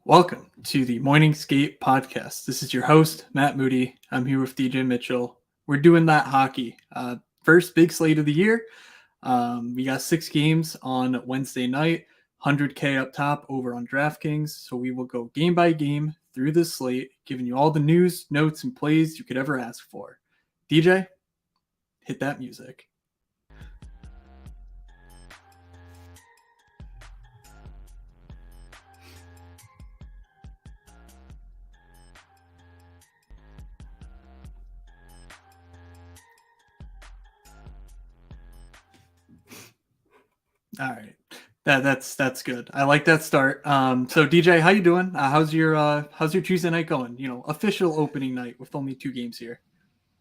Welcome to the Morning Skate Podcast. This is your host, Matt Moody. I'm here with DJ Mitchell. We're doing that hockey. First big slate of the year. We got 6 games on Wednesday night, 100K up top over on DraftKings. So we will go game by game through this slate, giving you all the news, notes, and plays you could ever ask for. DJ, hit that music. All right. That's good. I like that start. So DJ, how you doing? How's your Tuesday night going? Official opening night with only 2 games here.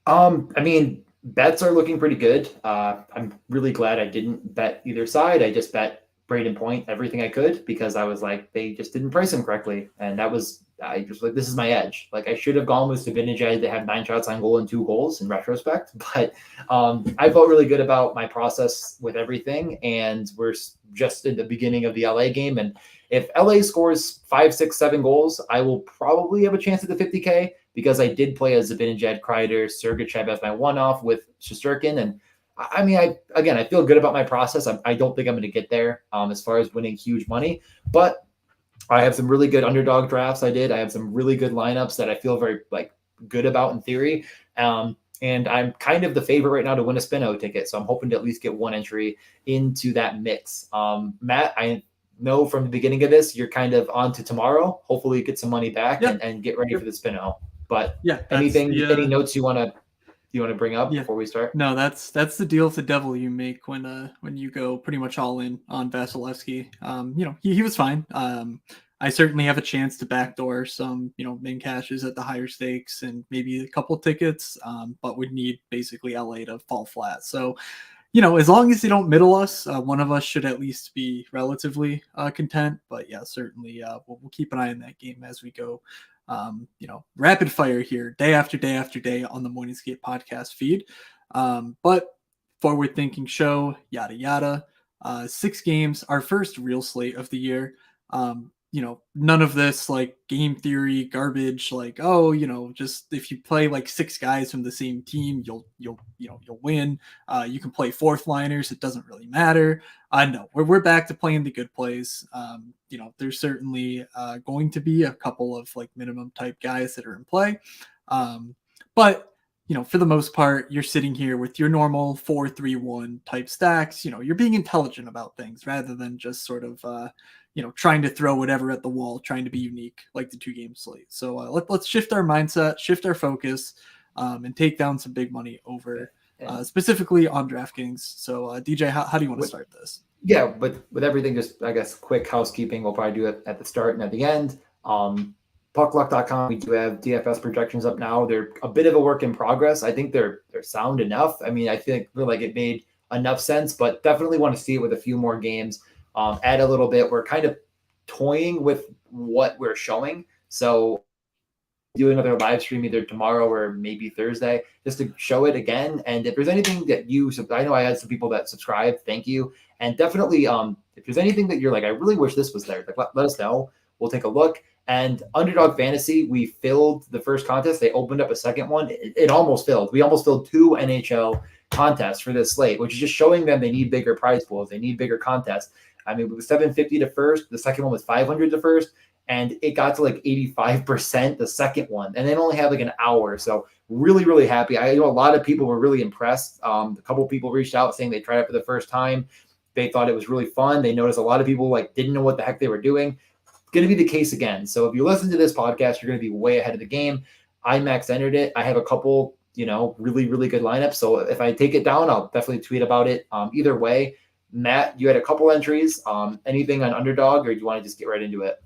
Bets are looking pretty good. I'm really glad I didn't bet either side. I just bet Braden Point everything I could because I was like, they just didn't price him correctly. And I just like, this is my edge. Like I should have gone with Zibanejad. They had 9 shots on goal and 2 goals in retrospect, but I felt really good about my process with everything. And we're just in the beginning of the LA game. And if LA scores 5, 6, 7 goals, I will probably have a chance at the 50K because I did play as Zibanejad, Kreider, Sergachev as my one-off with Shesterkin. And I feel good about my process. I don't think I'm going to get there as far as winning huge money, but I have some really good underdog drafts. I have some really good lineups that I feel very good about in theory. And I'm kind of the favorite right now to win a Spino ticket. So I'm hoping to at least get one entry into that mix. Matt, I know from the beginning of this, you're kind of on to tomorrow. Hopefully get some money back and get ready for the Spino. But any notes you want to bring up before we start? No, that's the deal with the devil you make when you go pretty much all in on Vasilevsky. He was fine. I certainly have a chance to backdoor some, min cashes at the higher stakes and maybe a couple tickets, but would need basically LA to fall flat. So, as long as they don't middle us, one of us should at least be relatively content. But yeah, certainly we'll keep an eye on that game as we go. Rapid fire here, day after day after day on the Morning Skate podcast feed. But forward thinking show, yada yada. 6 games, our first real slate of the year. None of this like game theory garbage, just if you play like 6 guys from the same team, you'll win. You can play 4th liners, it doesn't really matter. No, we're back to playing the good plays. There's certainly going to be a couple of like minimum type guys that are in play. But for the most part, you're sitting here with your normal 4-3-1 type stacks. You're being intelligent about things rather than just sort of trying to throw whatever at the wall, trying to be unique like the 2-game slate. So let's shift our mindset, shift our focus, and take down some big money over specifically on DraftKings. So DJ, how do you want to start this? Yeah, but with everything, just I guess quick housekeeping. We'll probably do it at the start and at the end. Puckluck.com, we do have DFS projections up now. They're a bit of a work in progress. I think they're sound enough. I mean, I feel like it made enough sense, but definitely want to see it with a few more games. Add a little bit. We're kind of toying with what we're showing. So do another live stream either tomorrow or maybe Thursday just to show it again. And if there's anything that I know I had some people that subscribe, thank you. And definitely if there's anything that you're like, I really wish this was there, like let us know. We'll take a look. And Underdog Fantasy, we filled the first contest. They opened up a second one. It almost filled. We almost filled 2 NHL contests for this slate, which is just showing them they need bigger prize pools. They need bigger contests. I mean, it was $750 to first. The second one was $500 to first. And it got to like 85% the second one. And they only had like an hour. So really, really happy. I know a lot of people were really impressed. A couple of people reached out saying they tried it for the first time. They thought it was really fun. They noticed a lot of people didn't know what the heck they were doing. Going to be the case again. So if you listen to this podcast, you're going to be way ahead of the game. I max entered it. I have a couple, really, really good lineups. So if I take it down, I'll definitely tweet about it. Either way, Matt, you had a couple entries. Anything on Underdog, or do you want to just get right into it?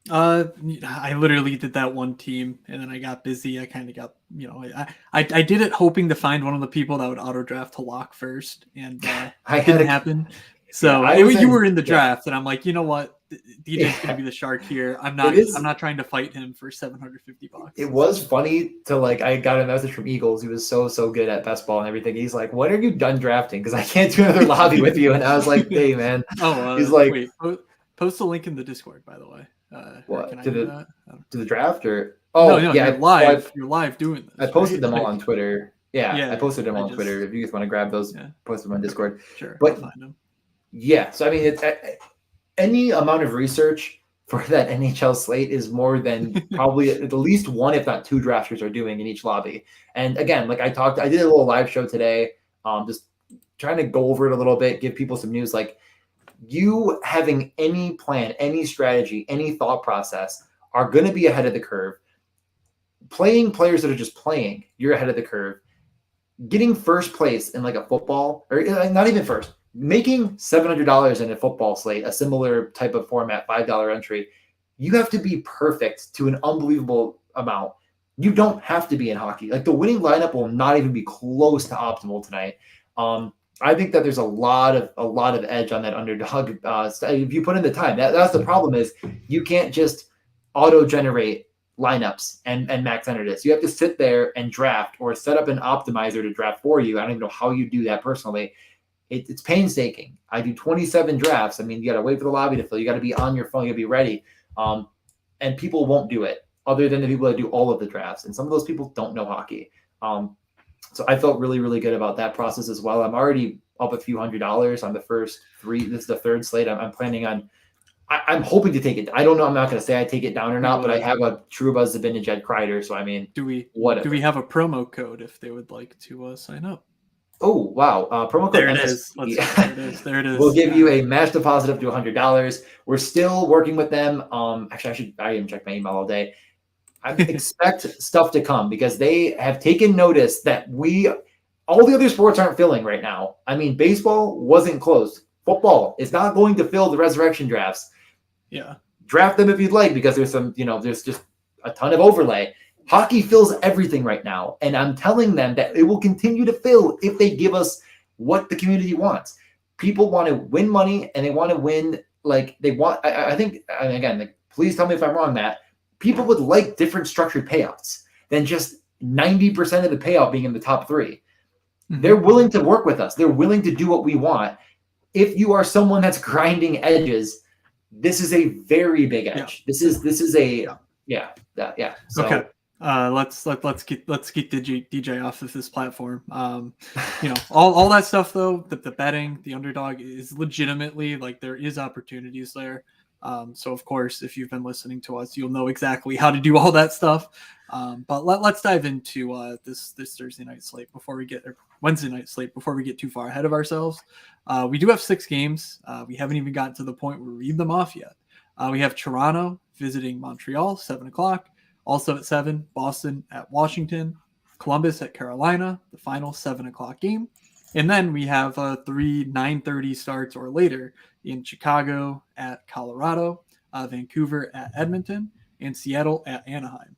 I literally did that one team and then I got busy. I kind of got, I did it hoping to find one of the people that would auto draft to lock first, and it didn't happen. So you were in the draft, and I'm like, you know what? DJ's gonna be the shark here. I'm not trying to fight him for $750. It was funny to I got a message from Eagles. He was so good at best ball and everything. He's like, "When are you done drafting? Because I can't do another lobby with you." And I was like, "Hey, man." He's like, wait, post the link in the Discord, by the way. Or can What I do that? to the draft or No, oh no, yeah, you're live. You're live doing I this, posted right? them all Like, on Twitter. Yeah, I yeah. posted them I all on Twitter. just If you guys want to grab those, yeah. post them on Okay, Discord. sure. I'll But find them. yeah, so I mean, it's any amount of research for that NHL slate is more than probably at least one, if not two drafters are doing in each lobby. And again, like I did a little live show today, just trying to go over it a little bit, give people some news. Like you having any plan, any strategy, any thought process are going to be ahead of the curve. Playing players that are just playing, you're ahead of the curve. Getting first place in like a football, or not even first, making $700 in a football slate, a similar type of format, $5 entry, you have to be perfect to an unbelievable amount. You don't have to be in hockey. Like the winning lineup will not even be close to optimal tonight. I think that there's a lot of edge on that underdog. If you put in the time, that's the problem is you can't just auto generate lineups and max enter this. You have to sit there and draft or set up an optimizer to draft for you. I don't even know how you do that personally. It's painstaking. I do 27 drafts. I mean, you got to wait for the lobby to fill. You got to be on your phone. You got to be ready. And people won't do it other than the people that do all of the drafts. And some of those people don't know hockey. So I felt really, really good about that process as well. I'm already up a few $100s on the first three. This is the third slate. I'm planning on I'm hoping to take it. I don't know. I'm not going to say I take it down or not, but I have a Trouba Zibanejad Kreider. So, I mean, do we whatever. have a promo code if they would like to sign up? Oh, wow. Promo code There it MSP. is. There it is. There it is. We'll give you a match deposit up to $100. We're still working with them. Actually, I didn't check my email all day. I expect stuff to come because they have taken notice that all the other sports aren't filling right now. I mean, baseball wasn't closed. Football is not going to fill the resurrection drafts. Yeah. Draft them if you'd like, because there's just a ton of overlay. Hockey fills everything right now. And I'm telling them that it will continue to fill if they give us what the community wants. People want to win money and they want to win. Like I think, and again, like, please tell me if I'm wrong, Matt, people would like different structured payouts than just 90% of the payout being in the top three. Mm-hmm. They're willing to work with us. They're willing to do what we want. If you are someone that's grinding edges, this is a very big edge. Yeah. This is a yeah. So, okay. Let's get DJ off of this platform. All that stuff though, the betting, the underdog is legitimately like there is opportunities there. So of course, if you've been listening to us, you'll know exactly how to do all that stuff. But let's dive into this Thursday night slate Wednesday night slate before we get too far ahead of ourselves. We do have 6 games. We haven't even gotten to the point where we read them off yet. We have Toronto visiting Montreal, 7:00. Also at 7, Boston at Washington, Columbus at Carolina, the final 7:00 game. And then we have 3 9:30 starts or later in Chicago at Colorado, Vancouver at Edmonton, and Seattle at Anaheim.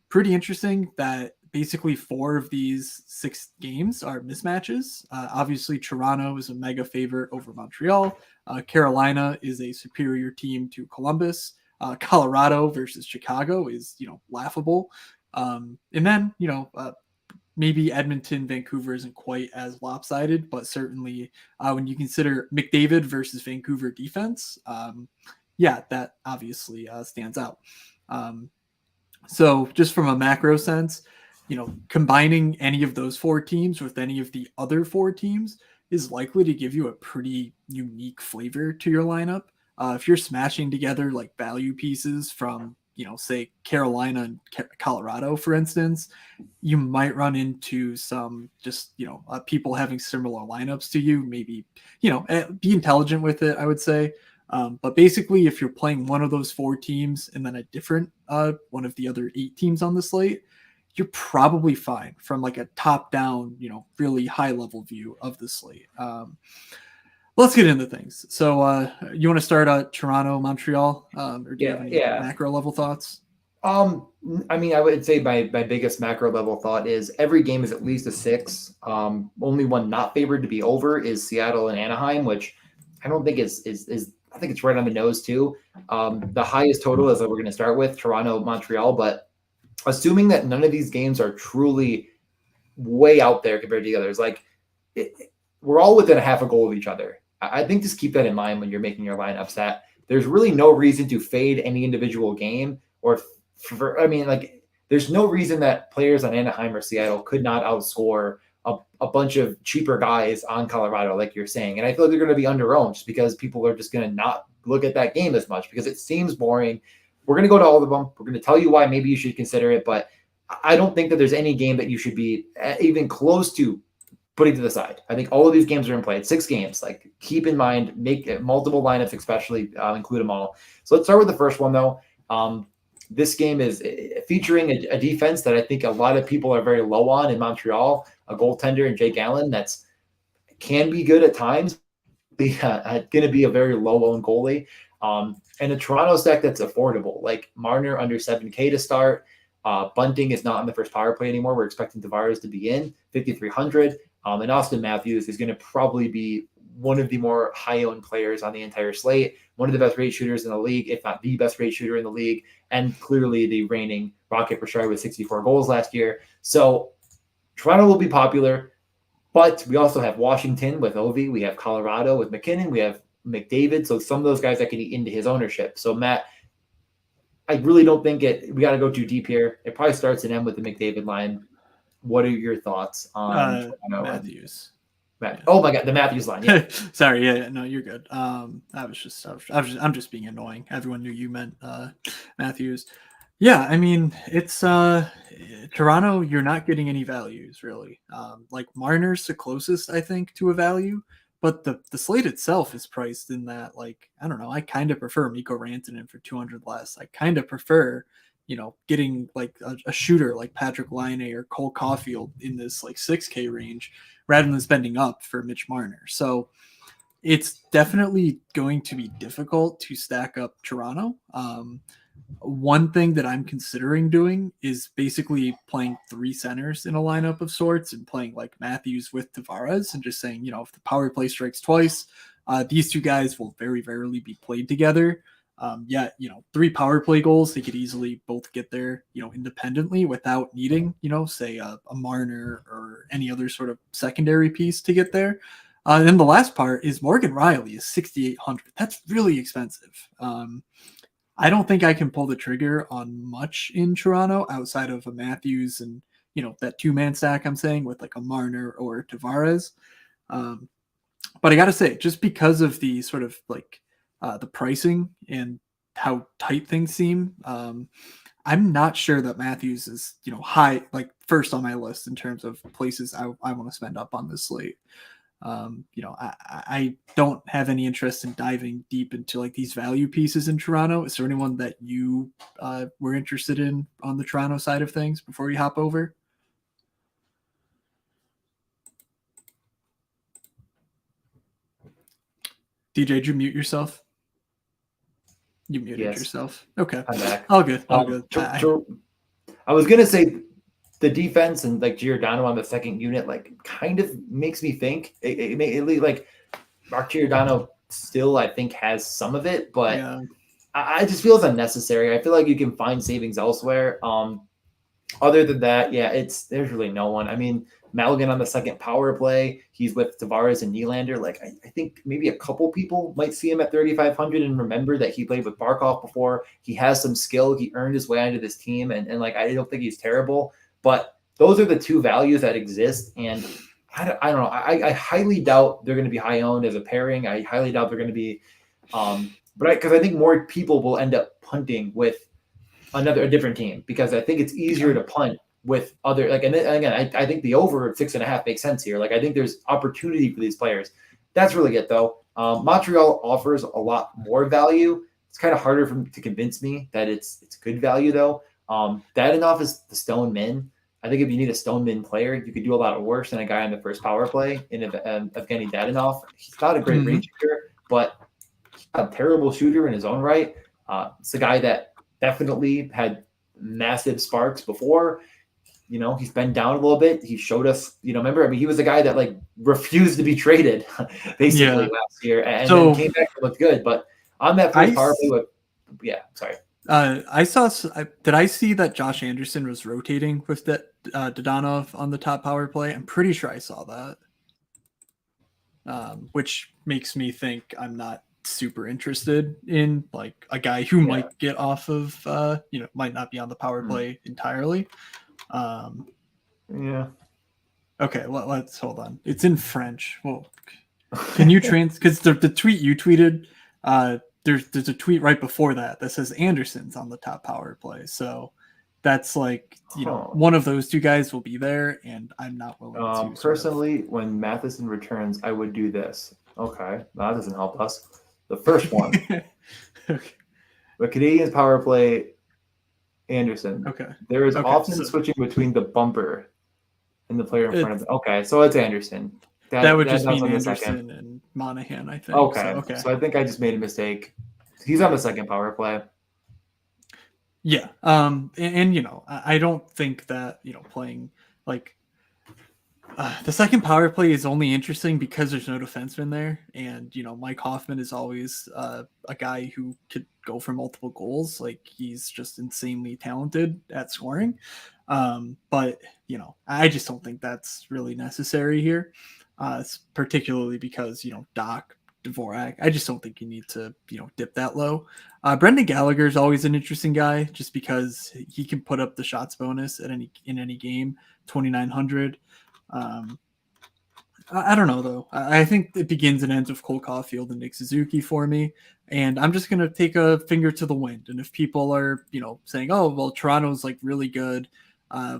Pretty interesting that basically 4 of these 6 games are mismatches. Obviously, Toronto is a mega favorite over Montreal. Carolina is a superior team to Columbus. Colorado versus Chicago is, laughable. And then, maybe Edmonton, Vancouver isn't quite as lopsided, but certainly when you consider McDavid versus Vancouver defense, that obviously stands out. So just from a macro sense, combining any of those 4 teams with any of the other 4 teams is likely to give you a pretty unique flavor to your lineup. If you're smashing together like value pieces from, say Carolina and Colorado, for instance, you might run into some just, people having similar lineups to you, maybe, be intelligent with it, I would say. But basically, if you're playing one of those 4 teams and then a different one of the other 8 teams on the slate, you're probably fine from like a top-down, really high-level view of the slate. Let's get into things. So you want to start at Toronto, Montreal, or do you have any macro-level thoughts? I mean, I would say my biggest macro-level thought is every game is at least a 6. Only one not favored to be over is Seattle and Anaheim, which I don't think is I think it's right on the nose too. The highest total is that we're going to start with Toronto, Montreal, but assuming that none of these games are truly way out there compared to the others, like we're all within a half a goal of each other. I think just keep that in mind when you're making your lineups, that there's really no reason to fade any individual game there's no reason that players on Anaheim or Seattle could not outscore a bunch of cheaper guys on Colorado, like you're saying. And I feel like they're going to be underowned just because people are just going to not look at that game as much because it seems boring. We're going to go to all of them. We're going to tell you why maybe you should consider it, but I don't think that there's any game that you should be even close to putting to the side. I think all of these games are in play. It's 6 games. Like, keep in mind, make multiple lineups, especially include them all. So let's start with the first one, though. This game is featuring a defense that I think a lot of people are very low on in Montreal, a goaltender in Jake Allen that's can be good at times, going to be a very low-owned goalie, and a Toronto stack that's affordable, like Marner under $7K to start. Bunting is not on the first power play anymore. We're expecting Tavares to be in 5,300, and Austin Matthews is going to probably be one of the more high-owned players on the entire slate, one of the best rate shooters in the league, if not the best rate shooter in the league, and clearly the reigning Rocket for sure with 64 goals last year. So Toronto will be popular, but we also have Washington with Ovi. We have Colorado with McKinnon. We have McDavid. So some of those guys that can eat into his ownership. So Matt, I really don't think we got to go too deep here. It probably starts and ends with the McDavid line. What are your thoughts on Matthews? Yeah. Oh my God, the Matthews line. Yeah. Sorry, yeah, no, you're good. I'm just being annoying. Everyone knew you meant Matthews. Yeah, I mean, it's Toronto. You're not getting any values really. Like Marner's the closest, I think, to a value, but the slate itself is priced in that, like, I don't know. I kind of prefer Mikko Rantanen for 200 less. I kind of prefer, getting like a shooter like Patrick Laine or Cole Caulfield in this like 6K range rather than spending up for Mitch Marner. So it's definitely going to be difficult to stack up Toronto. One thing that I'm considering doing is basically playing 3 centers in a lineup of sorts and playing like Matthews with Tavares and just saying, if the power play strikes twice, these 2 guys will very rarely be played together. 3 power play goals, they could easily both get there, independently without needing, say a Marner or any other sort of secondary piece to get there. And then the last part is Morgan Riley is 6,800. That's really expensive. I don't think I can pull the trigger on much in Toronto outside of a Matthews and, that 2-man stack I'm saying with like a Marner or Tavares. But I got to say, just because of the sort of like the pricing and how tight things seem, I'm not sure that Matthews is, high, like first on my list in terms of places I want to spend up on this slate. I don't have any interest in diving deep into like these value pieces in Toronto. Is there anyone that you were interested in on the Toronto side of things before you hop over? DJ, did you mute yourself? You muted yourself. Okay. I'm back. All good. All good. I was going to say the defense and like Giordano on the second unit, like kind of makes me think like Mark Giordano still, I think, has some of it, but yeah. I just feel it's unnecessary. I feel like you can find savings elsewhere. Other than that, there's really no one. I mean, Maligan on the second power play, he's with Tavares and Nylander. Like, I think maybe a couple people might see him at 3,500 and remember that he played with Barkov before. He has some skill. He earned his way onto this team, and like, I don't think he's terrible. But those are the 2 values that exist, and I don't know. I highly doubt they're going to be high owned as a pairing. I highly doubt they're going to be, because I think more people will end up punting with a different team because I think it's easier to punt with other and again I think the over 6.5 makes sense here. Like, I think there's opportunity for these players. That's really it though. Montreal offers a lot more value. It's kind of harder to convince me that it's good value though. Dadonov is the stone min. I think if you need a stone min player, you could do a lot worse than a guy on the first power play in Evgeny Dadonov. He's not a great range shooter, but he's a terrible shooter in his own right. It's a guy that definitely had massive sparks before. He's been down a little bit. He showed us, remember, I mean, he was a guy that like refused to be traded basically last year and then came back and looked good. But on that first power play sorry. Did I see that Josh Anderson was rotating with Dadonov on the top power play? I'm pretty sure I saw that. Which makes me think I'm not super interested in like a guy who Yeah. might get off of might not be on the power play entirely. Yeah. Okay, let's hold on. It's in French. Well, can you because the tweet you tweeted, there's a tweet right before that says Anderson's on the top power play. So that's like, one of those two guys will be there, and I'm not willing to personally, when Matheson returns, I would do this. Okay, that doesn't help us. The first one. Okay. The Canadiens power play Anderson. Okay. There is Okay, often so switching between the bumper and the player in front of it. Okay, so it's Anderson. that would just that's mean on the Anderson second. and Monahan, I think. Okay. So I think I just made a mistake. He's on the second power play. Yeah. And I don't think that, playing like the second power play is only interesting because there's no defenseman there, and Mike Hoffman is always a guy who could go for multiple goals. Like, he's just insanely talented at scoring. But I just don't think that's really necessary here, particularly because Doc, Dvorak. I just don't think you need to dip that low. Brendan Gallagher is always an interesting guy just because he can put up the shots bonus in any game, 2,900. I don't know though. I think it begins and ends with Cole Caulfield and Nick Suzuki for me, and I'm just gonna take a finger to the wind. And if people are saying, "Oh, well, Toronto's like really good,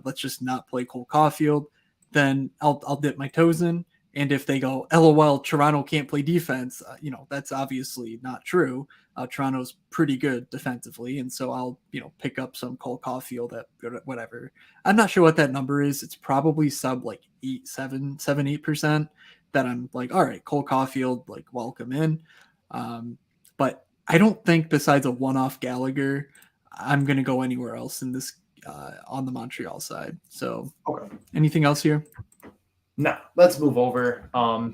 let's just not play Cole Caulfield," then I'll dip my toes in. And if they go, "LOL, Toronto can't play defense," that's obviously not true. Toronto's pretty good defensively, and so I'll pick up some Cole Caulfield at whatever. I'm not sure what that number is. It's probably sub like 8% that I'm like, all right, Cole Caulfield, like, welcome in. But I don't think besides a one-off Gallagher, I'm gonna go anywhere else in this on the Montreal side. So, okay. Anything else here? No, let's move over. I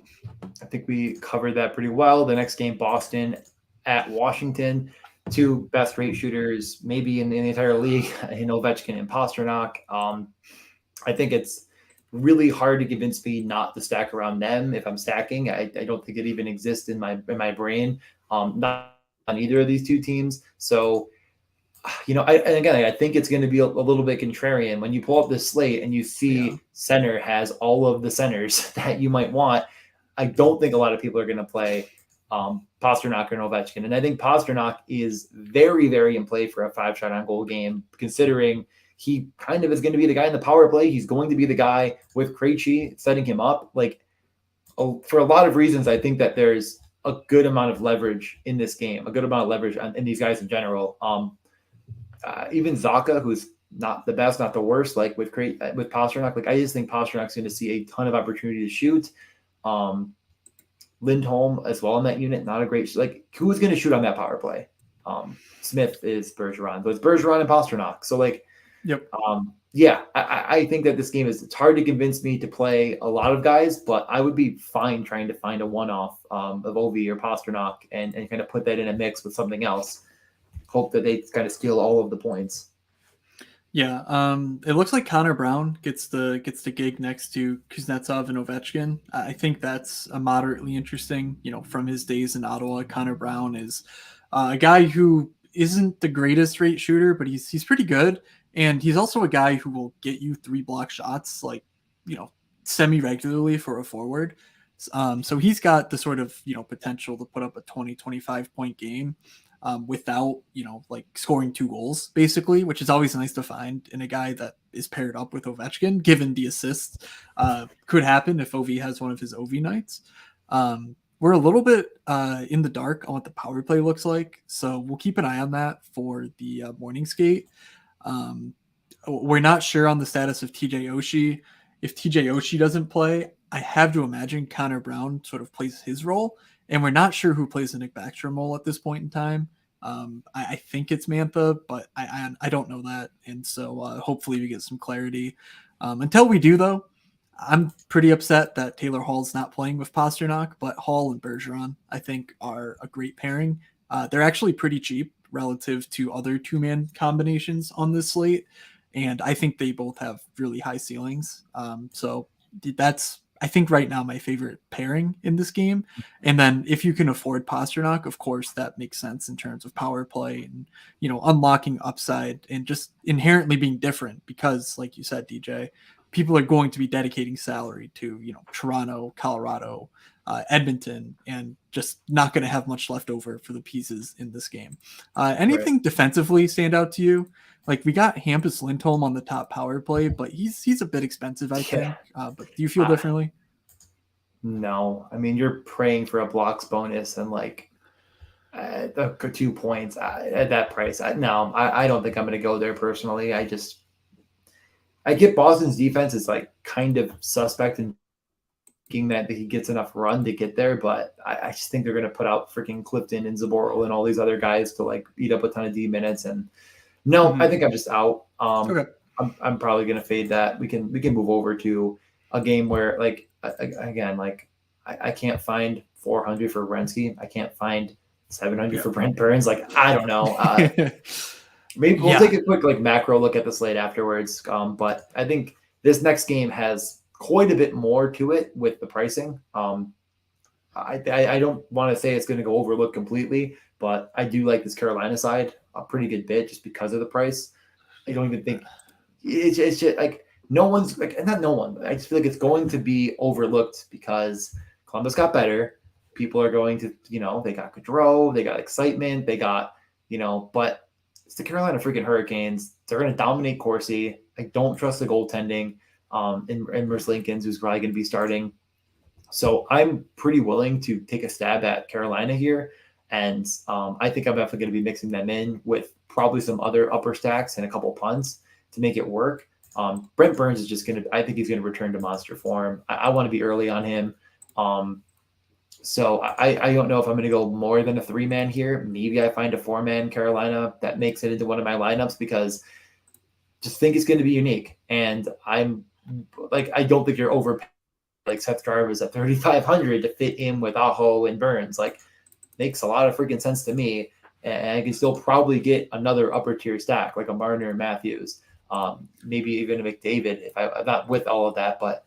think we covered that pretty well. The next game, Boston at Washington, two best rate shooters maybe in the entire league, in Ovechkin and Pastrnak. I think it's really hard to convince me not to stack around them if I'm stacking. I don't think it even exists in my brain. Not on either of these two teams. So, I think it's going to be a little bit contrarian when you pull up this slate and you see center has all of the centers that you might want. I don't think a lot of people are going to play Pastrnak or Ovechkin. And I think Pastrnak is very, very in play for a 5-shot on goal game, considering he kind of is going to be the guy in the power play. He's going to be the guy with Krejci setting him up. Like, for a lot of reasons, I think that there's a good amount of leverage in this game, a good amount of leverage in these guys in general. Even Zaka, who's not the best, not the worst, like with Pastrnak, like I just think Pasternak's going to see a ton of opportunity to shoot. Lindholm as well in that unit, not a great, like, who's going to shoot on that power play? Smith is Bergeron, but it's Bergeron and Pastrnak. So, like, yep. I think that this game it's hard to convince me to play a lot of guys, but I would be fine trying to find a one-off of Ovi or Pastrnak and kind of put that in a mix with something else. Hope that they kind of steal all of the points. Yeah, it looks like Connor Brown gets the gig next to Kuznetsov and Ovechkin. I think that's a moderately interesting, from his days in Ottawa. Connor Brown is a guy who isn't the greatest rate shooter, but he's pretty good, and he's also a guy who will get you 3 block shots, like, semi regularly for a forward. So he's got the sort of potential to put up a 20-25 point game. Without, like scoring 2 goals, basically, which is always nice to find in a guy that is paired up with Ovechkin, given the assists could happen if Ovi has one of his Ovi nights. We're a little bit in the dark on what the power play looks like, so we'll keep an eye on that for the morning skate. We're not sure on the status of TJ Oshie. If TJ Oshie doesn't play, I have to imagine Connor Brown sort of plays his role, and we're not sure who plays the Nick Backstrom role at this point in time. I think it's Mantha, but I don't know that, and so hopefully we get some clarity. Until we do, though, I'm pretty upset that Taylor Hall's not playing with Pastrnak, but Hall and Bergeron, I think, are a great pairing. They're actually pretty cheap relative to other 2-man combinations on this slate, and I think they both have really high ceilings. So that's I think right now my favorite pairing in this game. And then if you can afford Pasternak, of course that makes sense in terms of power play and unlocking upside and just inherently being different because, like you said, DJ, people are going to be dedicating salary to Toronto, Colorado, Edmonton, and just not going to have much left over for the pieces in this game. Right. Anything defensively stand out to you? Like we got Hampus Lindholm on the top power play, but he's a bit expensive, I Yeah. think. But do you feel differently? No, I mean you're praying for a blocks bonus and like the 2 points at that price. No, I don't think I'm going to go there personally. I get Boston's defense is like kind of suspect in thinking that he gets enough run to get there, but I just think they're going to put out freaking Clifton and Zaboral and all these other guys to like eat up a ton of D minutes. And no, I think I'm just out. Okay. I'm probably going to fade that. We can move over to a game where like again like I can't find 400 for Renski. I can't find 700 for Brent Burns. Like I don't know. Maybe we'll take a quick like macro look at the slate afterwards. But I think this next game has quite a bit more to it with the pricing. I don't want to say it's going to go overlooked completely, but I do like this Carolina side a pretty good bit just because of the price. I don't even think it's just like no one's like not no one. I just feel like it's going to be overlooked because Columbus got better. People are going to they got Gaudreau, they got excitement, they got but it's the Carolina freaking Hurricanes. They're going to dominate Corsi. I don't trust the goaltending in Merce Lincolns, who's probably going to be starting. So I'm pretty willing to take a stab at Carolina here. And I think I'm definitely going to be mixing them in with probably some other upper stacks and a couple punts to make it work. Brent Burns is just going to – I think he's going to return to monster form. I want to be early on him. So I don't know if I'm going to go more than a 3-man here. Maybe I find a 4-man Carolina that makes it into one of my lineups because just think it's going to be unique. And I'm like, I don't think you're over like Seth Jarvis at 3,500 to fit in with Aho and Burns. Like makes a lot of freaking sense to me. And I can still probably get another upper tier stack like a Marner and Matthews, maybe even a McDavid if I'm not with all of that, but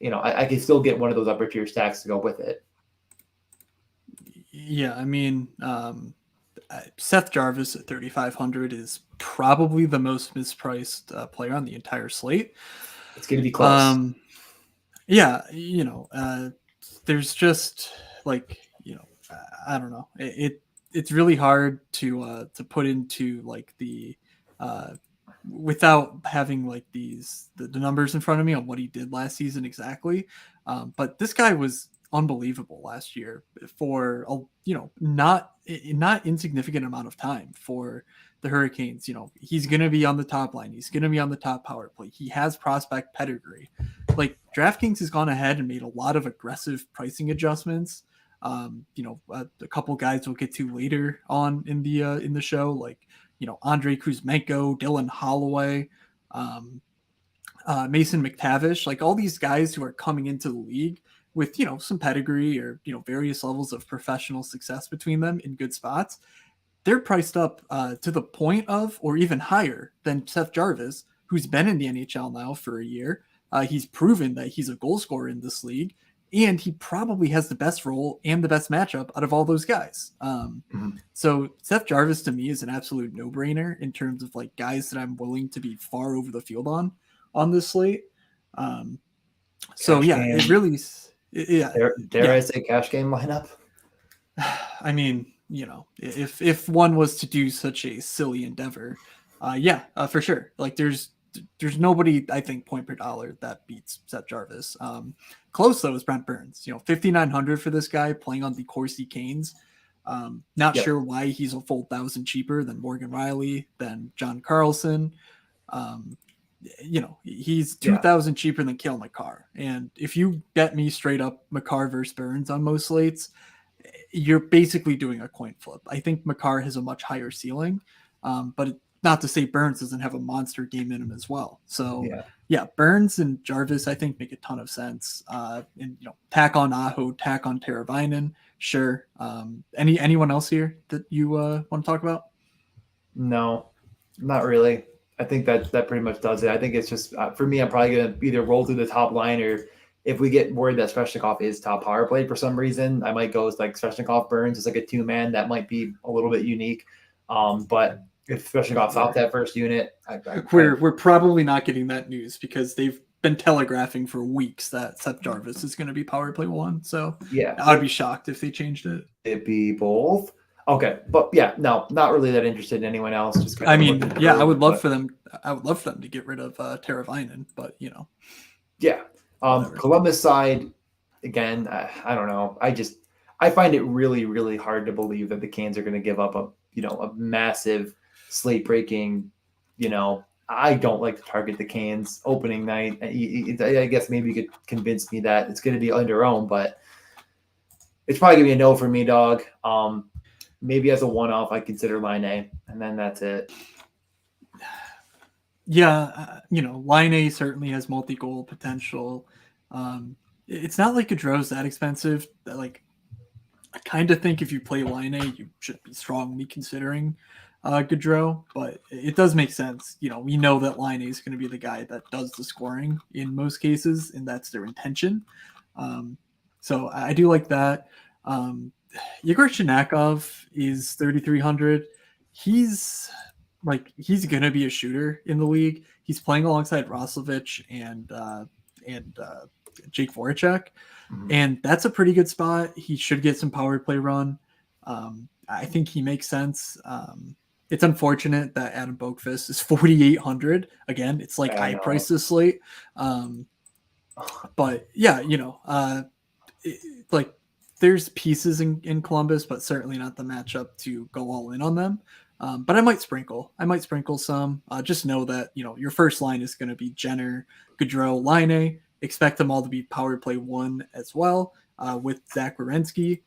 I can still get one of those upper tier stacks to go with it. Yeah, I mean, Seth Jarvis at 3,500 is probably the most mispriced player on the entire slate. It's going to be close. Yeah, there's just like I don't know. It's really hard to put into like the without having like the numbers in front of me on what he did last season exactly. But this guy was unbelievable last year for not insignificant amount of time for the Hurricanes. He's going to be on the top line. He's going to be on the top power play. He has prospect pedigree. Like DraftKings has gone ahead and made a lot of aggressive pricing adjustments. A couple guys we'll get to later on in the show, like Andrei Kuzmenko, Dylan Holloway, Mason McTavish, like all these guys who are coming into the league with some pedigree or various levels of professional success between them in good spots. They're priced up to the point of or even higher than Seth Jarvis, who's been in the NHL now for a year. He's proven that he's a goal scorer in this league, and he probably has the best role and the best matchup out of all those guys. So Seth Jarvis to me is an absolute no-brainer in terms of like guys that I'm willing to be far over the field on this slate. So cash yeah, game. it really, yeah. Dare I say cash game lineup? I mean, if one was to do such a silly endeavor, for sure. Like there's nobody I think point per dollar that beats Seth Jarvis. Close though is Brent Burns. 5,900 for this guy playing on the Corsi Canes. Not sure why he's a full 1,000 cheaper than Morgan Riley, than John Carlson. He's 2,000 cheaper than Cale Makar. And if you bet me straight up Makar versus Burns on most slates, you're basically doing a coin flip. I think Makar has a much higher ceiling, but not to say Burns doesn't have a monster game in him as well. So yeah, Burns and Jarvis, I think, make a ton of sense. And tack on Aho, tack on Teravainen, sure. Anyone else here that you want to talk about? No, not really. I think that pretty much does it. I think it's just for me. I'm probably gonna either roll through the top line or if we get worried that Svechnikov is top power play for some reason, I might go with like Svechnikov Burns as like a 2-man. That might be a little bit unique. But if Svechnikov's off that first unit, we're probably not getting that news because they've been telegraphing for weeks that Seth Jarvis is going to be power play 1. So yeah, I'd be shocked if they changed it. It'd be both. Okay, but yeah, no, not really that interested in anyone else. Just I mean, yeah, I would love for them. I would love for them to get rid of Teravainen, but you know, yeah. Columbus side, again, I don't know. I find it really, really hard to believe that the Canes are going to give up a massive slate breaking. I don't like to target the Canes opening night. I guess maybe you could convince me that it's going to be under own, but it's probably gonna be a no for me, dog. Maybe as a one-off, I consider Line A, and then that's it. Yeah, Line A certainly has multi-goal potential. It's not like Gaudreau's that expensive. Like, I kind of think if you play Line A, you should be strongly considering Gaudreau, but it does make sense. We know that Line A is going to be the guy that does the scoring in most cases, and that's their intention. So I do like that. Yegor Chinakov is 3,300. He's gonna be a shooter in the league. He's playing alongside Roslovic and Jake Voracek, and that's a pretty good spot. He should get some power play run. I think he makes sense. It's unfortunate that Adam Boqvist is 4,800. Again, it's like high price this slate. But yeah, there's pieces in Columbus, but certainly not the matchup to go all in on them. But I might sprinkle some. Just know that your first line is going to be Jenner, Gaudreau, Line. Expect them all to be power play 1 as well. With Zach Werenski,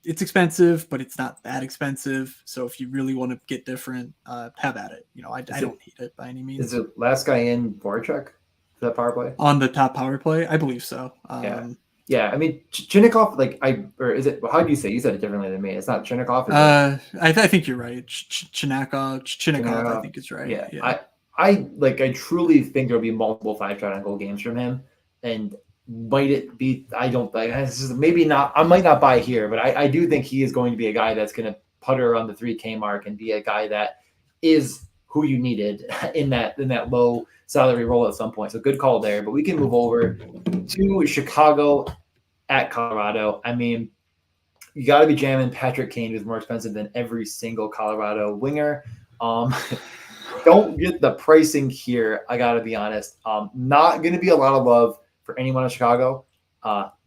it's expensive, but it's not that expensive. So if you really want to get different, have at it. I don't hate it by any means. Is the last guy in Voracek? Is that power play? On the top power play, I believe so. Yeah. I mean, Chinnikov, or is it? How do you say? You said it differently than me. It's not Chinnikov. I think you're right. Chinnikov, I think is right. Yeah. I truly think there'll be multiple 5-shot on goal games from him, and might it be? I don't like. Maybe not. I might not buy here, but I do think he is going to be a guy that's going to putter around the 3K mark and be a guy that is who you needed in that low salary role at some point. So good call there. But we can move over to Chicago at Colorado. I mean, you got to be jamming Patrick Kane, who's more expensive than every single Colorado winger. Don't get the pricing here. I got to be honest. Not going to be a lot of love for anyone in Chicago.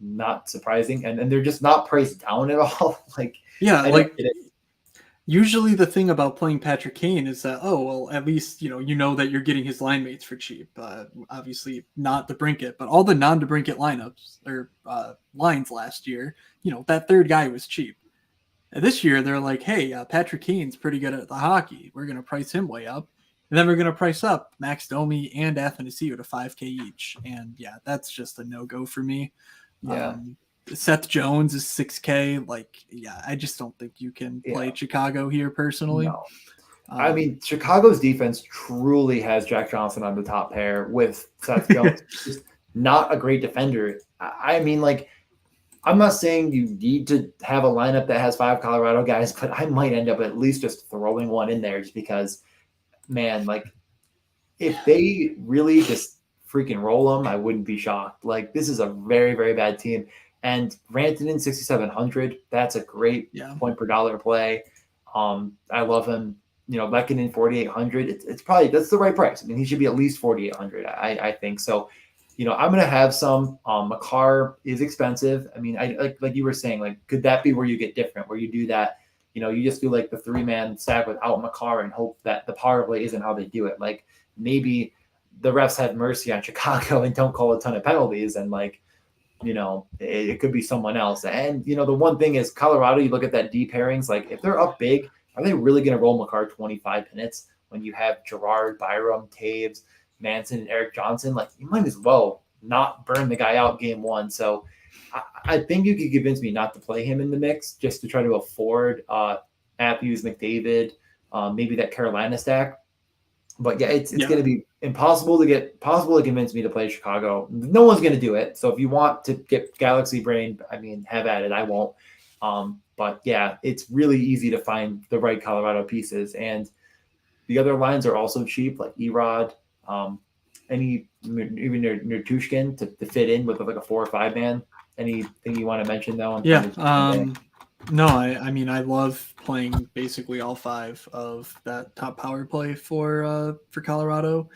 Not surprising. And they're just not priced down at all. Usually the thing about playing Patrick Kane is that, at least, that you're getting his line mates for cheap. Obviously not DeBrincat, but all the non-DeBrincat lineups or lines last year, that third guy was cheap. And this year they're like, hey, Patrick Kane's pretty good at the hockey. We're going to price him way up. And then we're going to price up Max Domi and Athanasiou to 5K each. And yeah, that's just a no-go for me. Yeah. Seth Jones is 6K. I just don't think you can play Chicago here personally. No. I mean, Chicago's defense truly has Jack Johnson on the top pair with Seth Jones. Just not a great defender. I mean, I'm not saying you need to have a lineup that has 5 Colorado guys, but I might end up at least just throwing one in there just because, man, if they really just freaking roll them, I wouldn't be shocked. This is a very, very bad team. And Rantanen 6,700, that's a great point per dollar play. I love him. Lehkonen 4,800. It's probably that's the right price. I mean, he should be at least 4,800. I think so. I'm gonna have some. Makar is expensive. I mean, I like you were saying, could that be where you get different, where you do that? You just do the 3-man stack without Makar and hope that the power play isn't how they do it. Maybe the refs have mercy on Chicago and don't call a ton of penalties and it could be someone else. And, the one thing is Colorado, you look at that D pairings, if they're up big, are they really going to roll Makar 25 minutes when you have Gerard, Byram, Taves, Manson, and Eric Johnson? You might as well not burn the guy out game 1. So I think you could convince me not to play him in the mix just to try to afford Matthews, McDavid, maybe that Carolina stack. But yeah, it's going to be Impossible to convince me to play Chicago. No one's going to do it. So if you want to get Galaxy Brain, I mean, have at it. I won't. But yeah, it's really easy to find the right Colorado pieces, and the other lines are also cheap, like Erod, even Nertushkin to fit in with like a 4 or 5 man. Anything you want to mention though? Yeah. No, I mean, I love playing basically all 5 of that top power play for Colorado.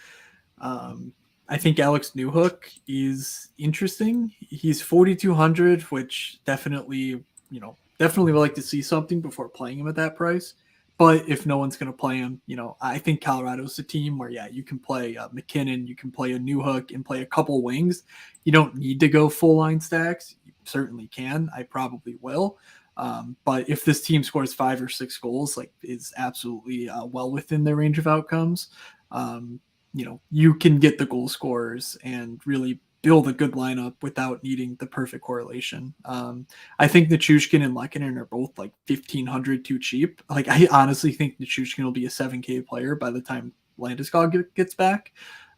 I think Alex Newhook is interesting. He's 4,200, which definitely, definitely would like to see something before playing him at that price. But if no one's going to play him, I think Colorado's a team where, yeah, you can play McKinnon, you can play a Newhook and play a couple wings. You don't need to go full line stacks. You certainly can. I probably will. But if this team scores 5 or 6 goals, like, is absolutely well within their range of outcomes. You can get the goal scorers and really build a good lineup without needing the perfect correlation. I think Nichushkin and Lehkonen are both like 1,500 too cheap. Like, I honestly think Nichushkin will be a 7K player by the time Landeskog gets back.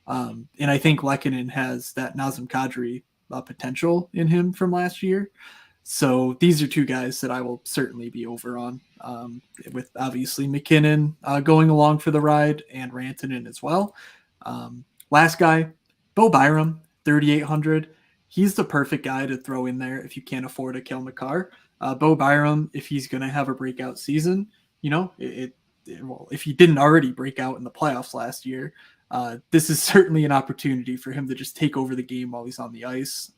And I think Lehkonen has that Nazem Kadri potential in him from last year. So these are 2 guys that I will certainly be over on, with obviously McKinnon going along for the ride and Rantanen as well. Last guy, Bo Byram, 3,800. He's the perfect guy to throw in there if you can't afford a Kel McCarr. Bo Byram, if he's going to have a breakout season, well, if he didn't already break out in the playoffs last year, this is certainly an opportunity for him to just take over the game while he's on the ice.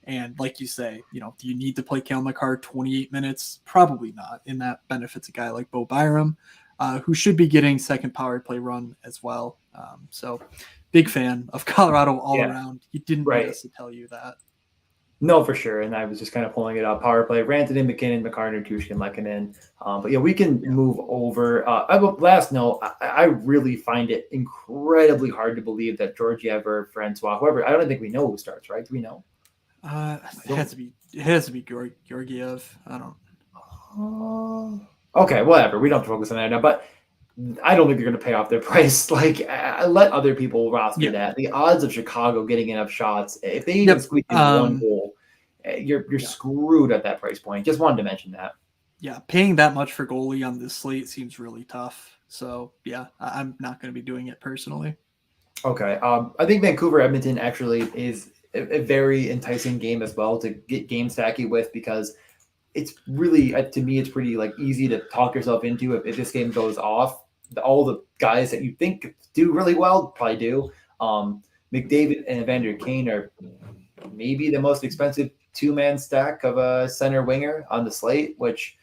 And like you say, do you need to play Kel McCarr 28 minutes? Probably not. And that benefits a guy like Bo Byram, who should be getting second power play run as well. So big fan of Colorado all around. You didn't need us to tell you that. No, for sure. And I was just kind of pulling it up. Power play, Rantanen, McKinnon, McCarr, Tushkin, Lehkonen. But yeah, we can move over. Last note, I really find it incredibly hard to believe that Georgiev or Francois, whoever, I don't think we know who starts, right? Do we know? It has to be Georgiev. I don't. Okay, whatever. We don't have to focus on that now. But I don't think they're going to pay off their price. Like, let other people roster that. The odds of Chicago getting enough shots, if they even squeeze in one goal, you're screwed at that price point. Just wanted to mention that. Yeah, paying that much for goalie on this slate seems really tough. So yeah, I'm not going to be doing it personally. Okay, I think Vancouver Edmonton actually is a very enticing game as well to get game stacky with, because it's really, to me, it's pretty like easy to talk yourself into if this game goes off. All the guys that you think do really well probably do. McDavid and Evander Kane are maybe the most expensive 2-man stack of a center winger on the slate, which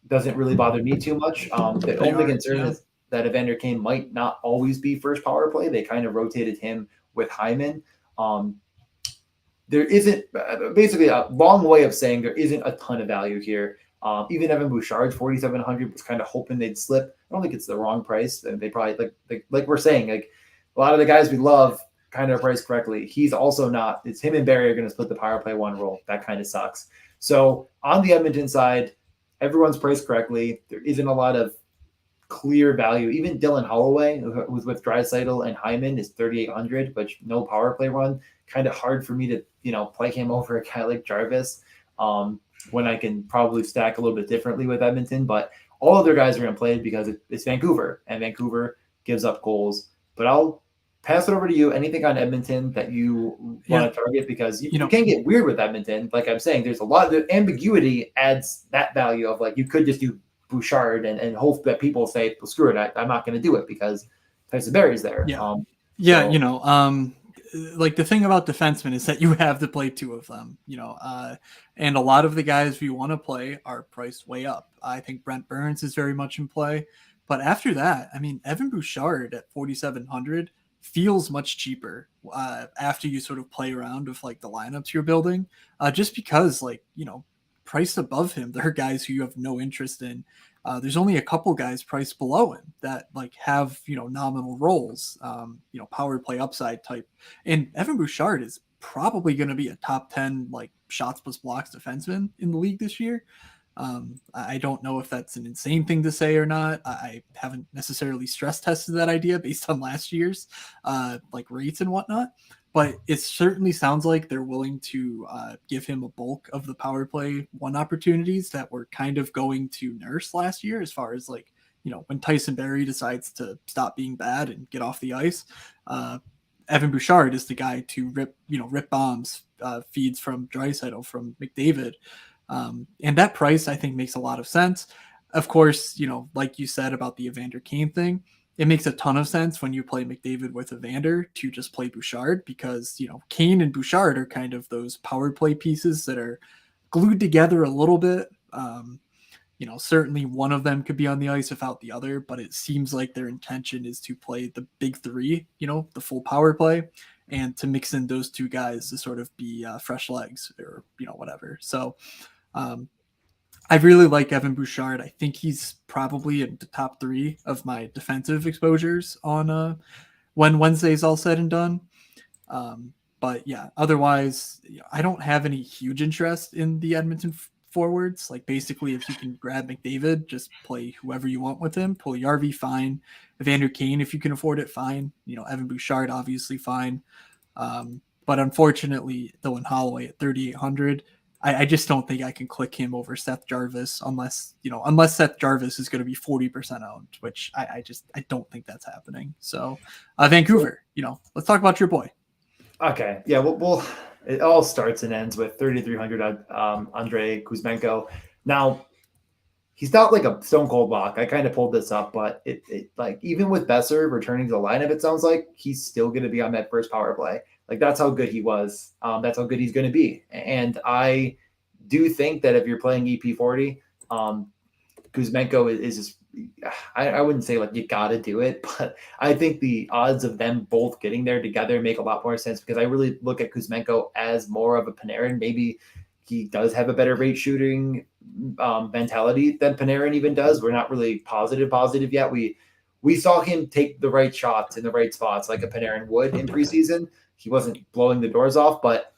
doesn't really bother me too much. The only concern is that Evander Kane might not always be first power play. They kind of rotated him with Hyman. There isn't, basically a long way of saying there isn't a ton of value here. Even Evan Bouchard, 4,700, was kind of hoping they'd slip. I don't think it's the wrong price. And they probably, like we're saying, like a lot of the guys we love kind of priced correctly. He's also not. It's him and Barry are going to split the power play 1 role. That kind of sucks. So on the Edmonton side, everyone's priced correctly. There isn't a lot of clear value. Even Dylan Holloway, who was with Draisaitl and Hyman, is 3,800, which no power play run. Kind of hard for me to, play him over a guy like Jarvis, when I can probably stack a little bit differently with Edmonton. But all other guys are going to play because it's Vancouver, and Vancouver gives up goals. But I'll pass it over to you. Anything on Edmonton that you want to target? Because you can get weird with Edmonton. Like I'm saying, there's a lot of ambiguity adds that value of, like, you could just do Bouchard and hope that people say, well, screw it, I'm not going to do it because Tyson Barry's there. Like, the thing about defensemen is that you have to play 2 of them, and a lot of the guys we want to play are priced way up. I think Brent Burns is very much in play, but after that, I mean, Evan Bouchard at 4,700 feels much cheaper after you sort of play around with like the lineups you're building, just because, like, priced above him, there are guys who you have no interest in. There's only a couple guys priced below him that like have, nominal roles, power play upside type. And Evan Bouchard is probably going to be a top 10 like shots plus blocks defenseman in the league this year. I don't know if that's an insane thing to say or not. I haven't necessarily stress tested that idea based on last year's like rates and whatnot, but it certainly sounds like they're willing to give him a bulk of the power play one opportunities that were kind of going to Nurse last year, as far as like, when Tyson Berry decides to stop being bad and get off the ice. Uh, Evan Bouchard is the guy to rip bombs, feeds from Draisaitl, from McDavid. And that price, I think, makes a lot of sense. Of course, like you said about the Evander Kane thing, it makes a ton of sense when you play McDavid with Evander to just play Bouchard, because, Kane and Bouchard are kind of those power play pieces that are glued together a little bit. Certainly one of them could be on the ice without the other, but it seems like their intention is to play the big three, the full power play, and to mix in those two guys to sort of be fresh legs, or, whatever. So um, I really like Evan Bouchard. I think he's probably in the top 3 of my defensive exposures on when Wednesday's all said and done. But yeah, otherwise, I don't have any huge interest in the Edmonton forwards. Like, basically, if you can grab McDavid, just play whoever you want with him. Pull Yarvi, fine. Evander Kane, if you can afford it, fine. Evan Bouchard, obviously fine. But unfortunately, Dylan Holloway at 3,800, I just don't think I can click him over Seth Jarvis unless Seth Jarvis is going to be 40% owned, which I don't think that's happening. So Vancouver, let's talk about your boy. Okay. Yeah. Well, it all starts and ends with 3,300 Andrei Kuzmenko. Now, he's not like a stone cold lock. I kind of pulled this up, but it like, even with Besser returning to the lineup, it sounds like he's still going to be on that first power play. Like, that's how good he was. That's how good he's going to be. And I do think that if you're playing EP40, Kuzmenko is just, I wouldn't say like you got to do it, but I think the odds of them both getting there together make a lot more sense, because I really look at Kuzmenko as more of a Panarin. Maybe he does have a better rate shooting mentality than Panarin even does. We're not really positive yet. We saw him take the right shots in the right spots like a Panarin would in preseason. He wasn't blowing the doors off, but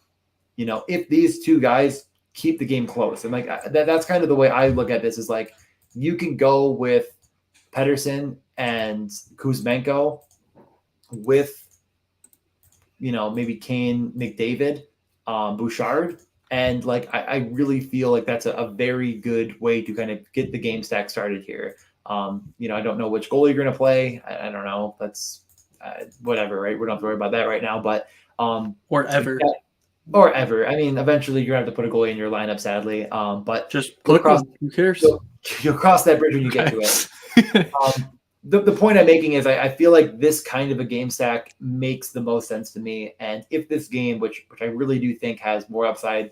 if these two guys keep the game close, and like that's kind of the way I look at this, is like, you can go with Pettersson and Kuzmenko with, maybe Kane, McDavid, Bouchard. And like, I really feel like that's a very good way to kind of get the game stack started here. I don't know which goalie you're going to play. I don't know. That's whatever, right? We don't have to worry about that right now, but or ever. Or ever. I mean, eventually you're going to have to put a goalie in your lineup, sadly. But just put across. Who cares? You'll cross that bridge when you get to it. The point I'm making is I feel like this kind of a game stack makes the most sense to me. And if this game, which I really do think has more upside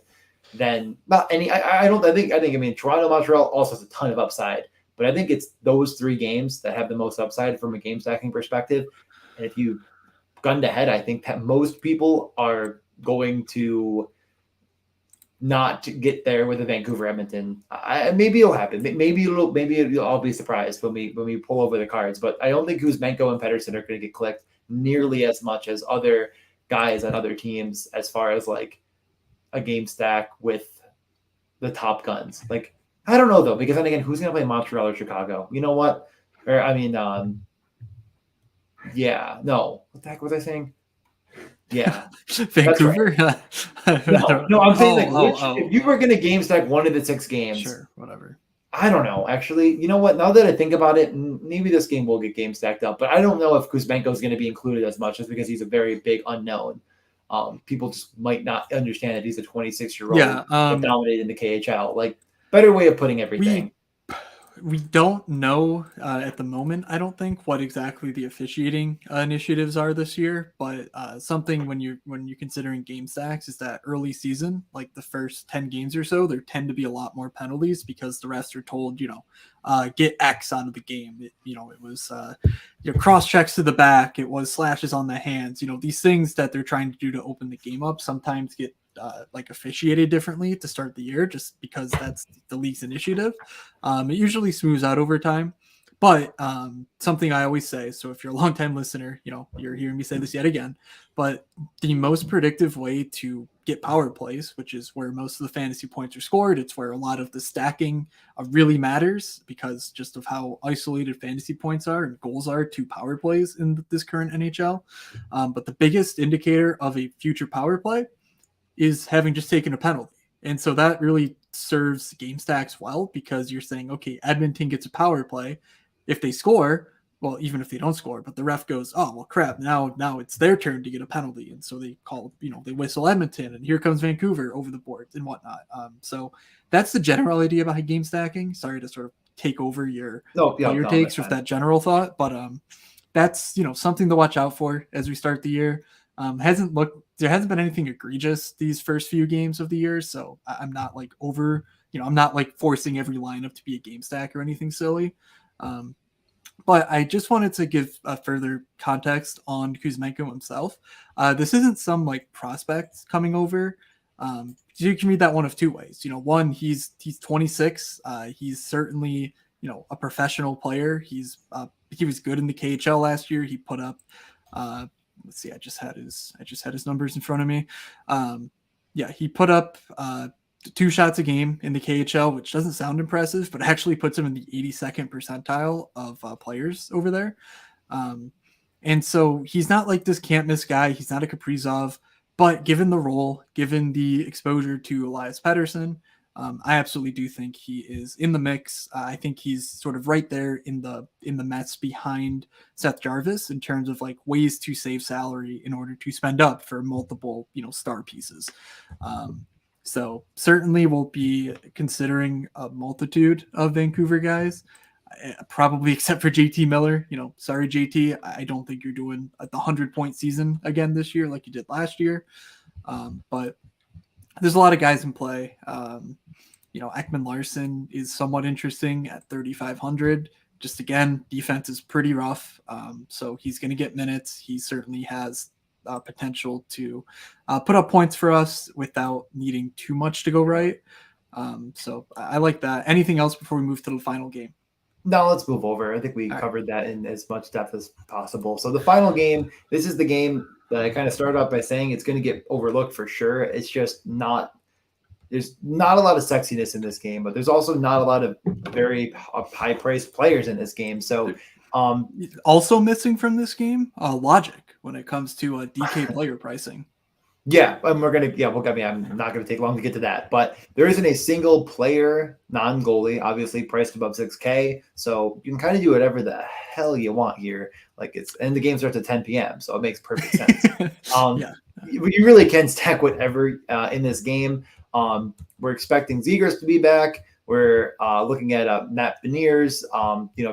than not any, I mean, Toronto, Montreal also has a ton of upside, but I think it's those 3 games that have the most upside from a game stacking perspective. And if you gun to head, I think that most people are going to not get there with the Vancouver Edmonton. Maybe it'll happen. Maybe I'll be surprised when we pull over the cards. But I don't think Kuzmenko and Pettersson are going to get clicked nearly as much as other guys on other teams, as far as like a game stack with the top guns. Like, I don't know though, because then again, who's going to play Montreal or Chicago? You know what? Or I mean, yeah, no. What the heck was I saying? Yeah, Vancouver. Right. No, I'm saying if you were going to game stack one of the 6 games, sure, whatever. I don't know. Actually, you know what? Now that I think about it, maybe this game will get game stacked up. But I don't know if Kuzmenko is going to be included as much, just because he's a very big unknown. People just might not understand that he's a 26-year-old that dominated in the KHL. Like, better way of putting everything. We don't know at the moment, I don't think, what exactly the officiating initiatives are this year, but something when you're considering game stacks is that early season, like the first 10 games or so, there tend to be a lot more penalties, because the refs are told, get X out of the game. It was cross checks to the back, it was slashes on the hands. These things that they're trying to do to open the game up sometimes get like officiated differently to start the year, just because that's the league's initiative. It usually smooths out over time, but something I always say, so if you're a longtime listener, you're hearing me say this yet again, but the most predictive way to get get power plays, which is where most of the fantasy points are scored. It's where a lot of the stacking really matters because just of how isolated fantasy points are and goals are to power plays in this current NHL. But the biggest indicator of a future power play is having just taken a penalty. And so that really serves game stacks well because you're saying, okay, Edmonton gets a power play. If they score, well, even if they don't score, but the ref goes, oh, well, crap, now it's their turn to get a penalty. And so they call, they whistle Edmonton, and here comes Vancouver over the boards and whatnot. So that's the general idea behind game stacking. Sorry to sort of take over your player takes with that general thought, but that's, something to watch out for as we start the year. There hasn't been anything egregious these first few games of the year, so I'm not like I'm not like forcing every lineup to be a game stack or anything silly. But I just wanted to give a further context on Kuzmenko himself. This isn't some like prospect coming over. You can read that one of two ways. One, he's 26. He's certainly a professional player. He was good in the KHL last year. He put up. Let's see. I just had his numbers in front of me. He put up 2 shots a game in the KHL, which doesn't sound impressive, but actually puts him in the 82nd percentile of players over there. And so he's not like this can't miss guy. He's not a Kaprizov, but given the role, given the exposure to Elias Pettersson, I absolutely do think he is in the mix. I think he's sort of right there in the Mets behind Seth Jarvis in terms of like ways to save salary in order to spend up for multiple, star pieces. So certainly we'll be considering a multitude of Vancouver guys, probably except for JT Miller. Sorry, JT, I don't think you're doing the 100-point season again this year like you did last year. But there's a lot of guys in play. Ekman Larson is somewhat interesting at 3,500. Just again, defense is pretty rough. So he's going to get minutes. He certainly has potential to put up points for us without needing too much to go right. So I like that. Anything else before we move to the final game? No, let's move over. I think we covered that in as much depth as possible. So the final game, this is the game that I kind of started off by saying it's going to get overlooked for sure. It's just not, there's not a lot of sexiness in this game, but there's also not a lot of very high-priced players in this game. So also missing from this game, logic when it comes to DK player pricing. Yeah, and I'm not going to take long to get to that, but there isn't a single player, non-goalie, obviously priced above 6K. So you can kind of do whatever the hell you want here. And the game starts at 10 p.m. So it makes perfect sense. You really can stack whatever in this game. We're expecting Zegers to be back. We're looking at Matt Beniers,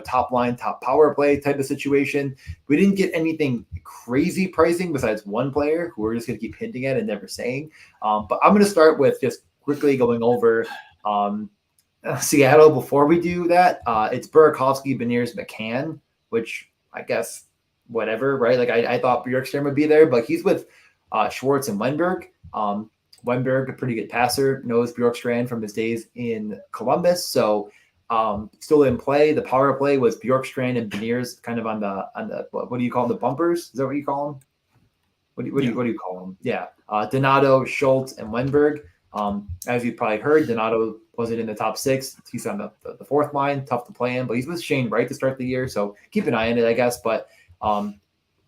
top line, top power play type of situation. We didn't get anything crazy pricing besides one player who we're just going to keep hinting at and never saying. But I'm going to start with just quickly going over Seattle before we do that. It's Burakovsky, Beniers, McCann, which I guess whatever, right? Like I thought Bjorkstrand would be there, but he's with Schwartz and Wenberg. Wenberg, a pretty good passer, knows Bjorkstrand from his days in Columbus. So still in play. The power play was Bjorkstrand and Beniers kind of on the what do you call them? The bumpers? Is that what you call them? What do you call them? Yeah. Donato, Schultz, and Wenberg. As you've probably heard, Donato wasn't in the top 6. He's on the fourth line. Tough to play in, but he's with Shane Wright to start the year. So keep an eye on it, I guess. But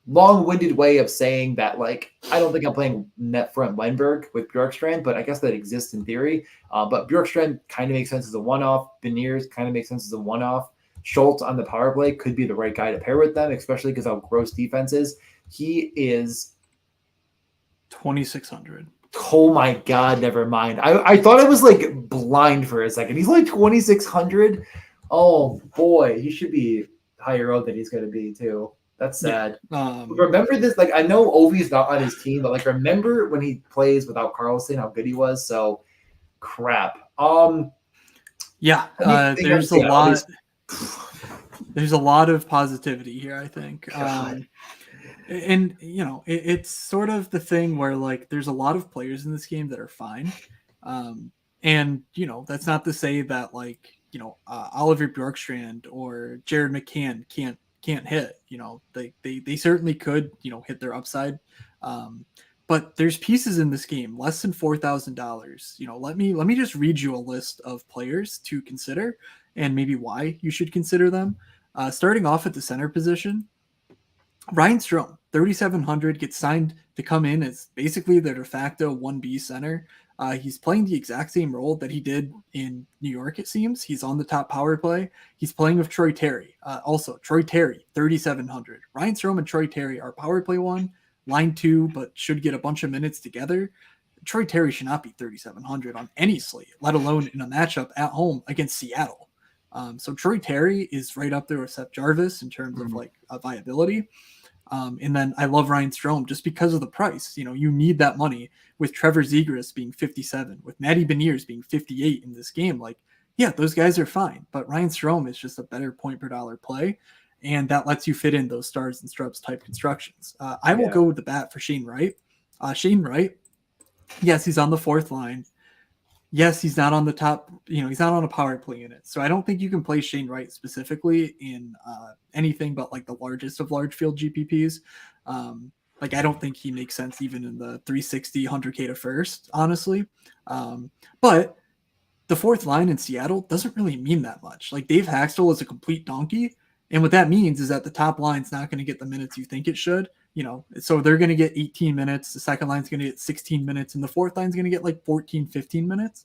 long-winded way of saying that, like, I don't think I'm playing net front Wenberg with Bjorkstrand, but I guess that exists in theory. But Bjorkstrand kind of makes sense as a one-off. Beniers kind of makes sense as a one-off. Schultz on the power play could be the right guy to pair with them, especially because how gross defense is. He is 2,600. Oh my God, never mind. I thought I was like blind for a second. He's like 2,600. Oh boy, he should be higher out than he's going to be too. That's sad. Remember this? Like, I know Ovi's not on his team, but like, remember when he plays without Carlson, how good he was? So, crap. There's a lot. There's a lot of positivity here, I think. And it's sort of the thing where like there's a lot of players in this game that are fine, and that's not to say that like Oliver Bjorkstrand or Jared McCann can't hit. They certainly could hit their upside, But there's pieces in this game less than $4,000. Let me just read you a list of players to consider and maybe why you should consider them. Starting off at the center position, Ryan Strome, 3,700, gets signed to come in as basically the de facto 1B center. He's playing the exact same role that he did in New York, it seems. He's on the top power play. He's playing with Troy Terry. Also, Troy Terry, 3,700. Ryan Strome and Troy Terry are power play 1, line 2, but should get a bunch of minutes together. Troy Terry should not be 3,700 on any slate, let alone in a matchup at home against Seattle. So Troy Terry is right up there with Seth Jarvis in terms of like viability. And then I love Ryan Strome just because of the price. You need that money with Trevor Zegras being 57, with Matty Beniers being 58 in this game. Like, yeah, those guys are fine, but Ryan Strome is just a better point per dollar play. And that lets you fit in those stars and strubs type constructions. I will go with the bat for Shane Wright. Shane Wright, yes, he's on the fourth line. Yes, he's not on the top, he's not on a power play unit. So I don't think you can play Shane Wright specifically in anything but like the largest of large field GPPs. Like, I don't think he makes sense even in the 360, 100K to first, honestly. But the fourth line in Seattle doesn't really mean that much. Like, Dave Haxtell is a complete donkey. And what that means is that the top line's not going to get the minutes you think it should. So they're going to get 18 minutes. The second line's going to get 16 minutes. And the fourth line's going to get like 14, 15 minutes.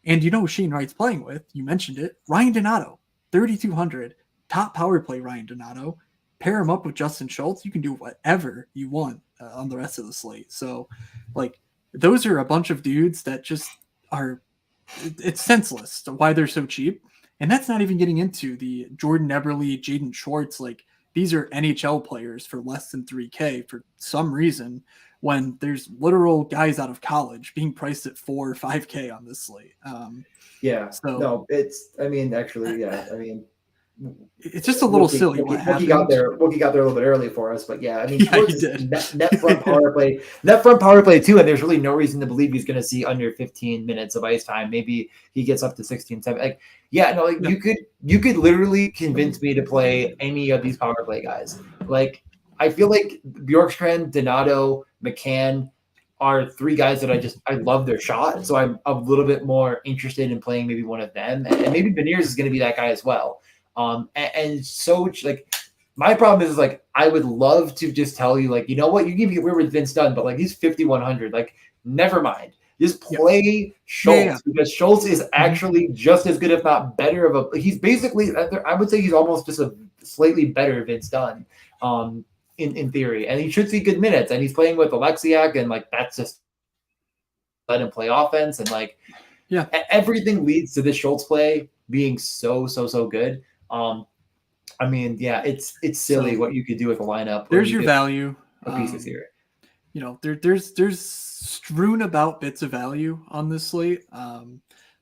And who Shane Wright's playing with? You mentioned it. Ryan Donato, 3,200. Top power play Ryan Donato. Pair him up with Justin Schultz. You can do whatever you want on the rest of the slate. So, like, those are a bunch of dudes that just are – it's senseless to why they're so cheap. And that's not even getting into the Jordan Eberle, Jaden Schwartz. Like, these are NHL players for less than 3K for some reason when there's literal guys out of college being priced at 4 or 5K on this slate. It's just a little silly. Wookie got there a little bit early for us, but yeah, he did. Net front power play too, and there's really no reason to believe he's going to see under 15 minutes of ice time. Maybe he gets up to 16, 17. You could literally convince me to play any of these power play guys. Like, I feel like Bjorkstrand, Donato, McCann are three guys that I love their shot, so I'm a little bit more interested in playing maybe one of them, and maybe Beniers is going to be that guy as well. So like, my problem is like, I would love to just tell you, like, you know what, you can get weird with Vince Dunn, but like, he's 5,100. Like, never mind. Just play Schultz because Schultz is actually just as good, if not better he's basically, I would say he's almost just a slightly better Vince Dunn, in theory, and he should see good minutes, and he's playing with Alexiak, and like, that's just let him play offense, and like, everything leads to this Schultz play being so good. It's silly what you could do with a lineup. There's your value. Pieces here. There's strewn about bits of value on this slate.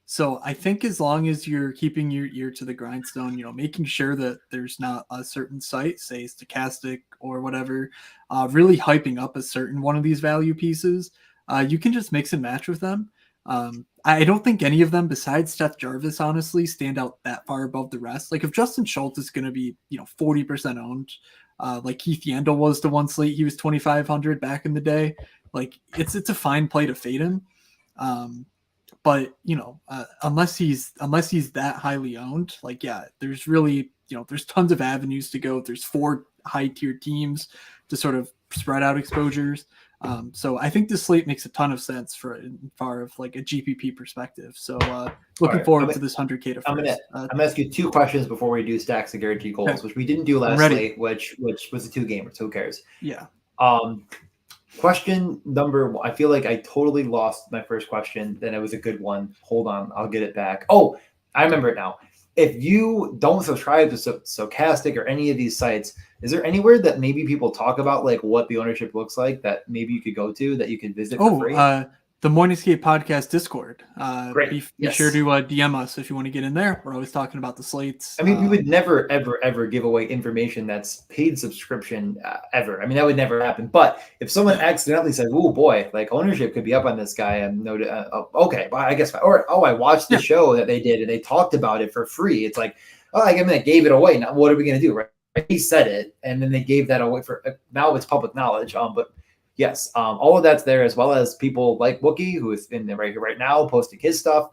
So I think as long as you're keeping your ear to the grindstone, making sure that there's not a certain site, say Stochastic or whatever, really hyping up a certain one of these value pieces, you can just mix and match with them. I don't think any of them besides Seth Jarvis, honestly, stand out that far above the rest. Like, if Justin Schultz is going to be, 40% owned, like Keith Yandel was to one slate, he was 2,500 back in the day. Like, it's a fine play to fade him. But unless he's that highly owned, like, there's really, there's tons of avenues to go. There's 4 high tier teams to sort of spread out exposures. So I think this slate makes a ton of sense for far of like a GPP perspective. So looking forward to this 100K to first. I'm gonna ask you 2 questions before we do stacks of guaranteed goals, which we didn't do last slate, which was a 2-gamer. So who cares? Yeah. Question number 1. I feel like I totally lost my first question. Then it was a good one. Hold on, I'll get it back. Oh, I remember it now. If you don't subscribe to Stochastic or any of these sites, is there anywhere that maybe people talk about like what the ownership looks like that maybe you could go to that you could visit for free? The Morningscape Podcast Discord. Great. Be sure to DM us if you want to get in there. We're always talking about the slates. I mean, we would never, ever give away information that's paid subscription ever. I mean, that would never happen. But if someone accidentally said, "Oh boy, like ownership could be up on this guy," and okay, well, I guess, or I watched the show that they did and they talked about it for free. It's like, I gave it away. Now, what are we gonna do? Right? He said it, and then they gave that away for now. It's public knowledge. But yes, all of that's there, as well as people like Wookie, who is in there right here right now, posting his stuff.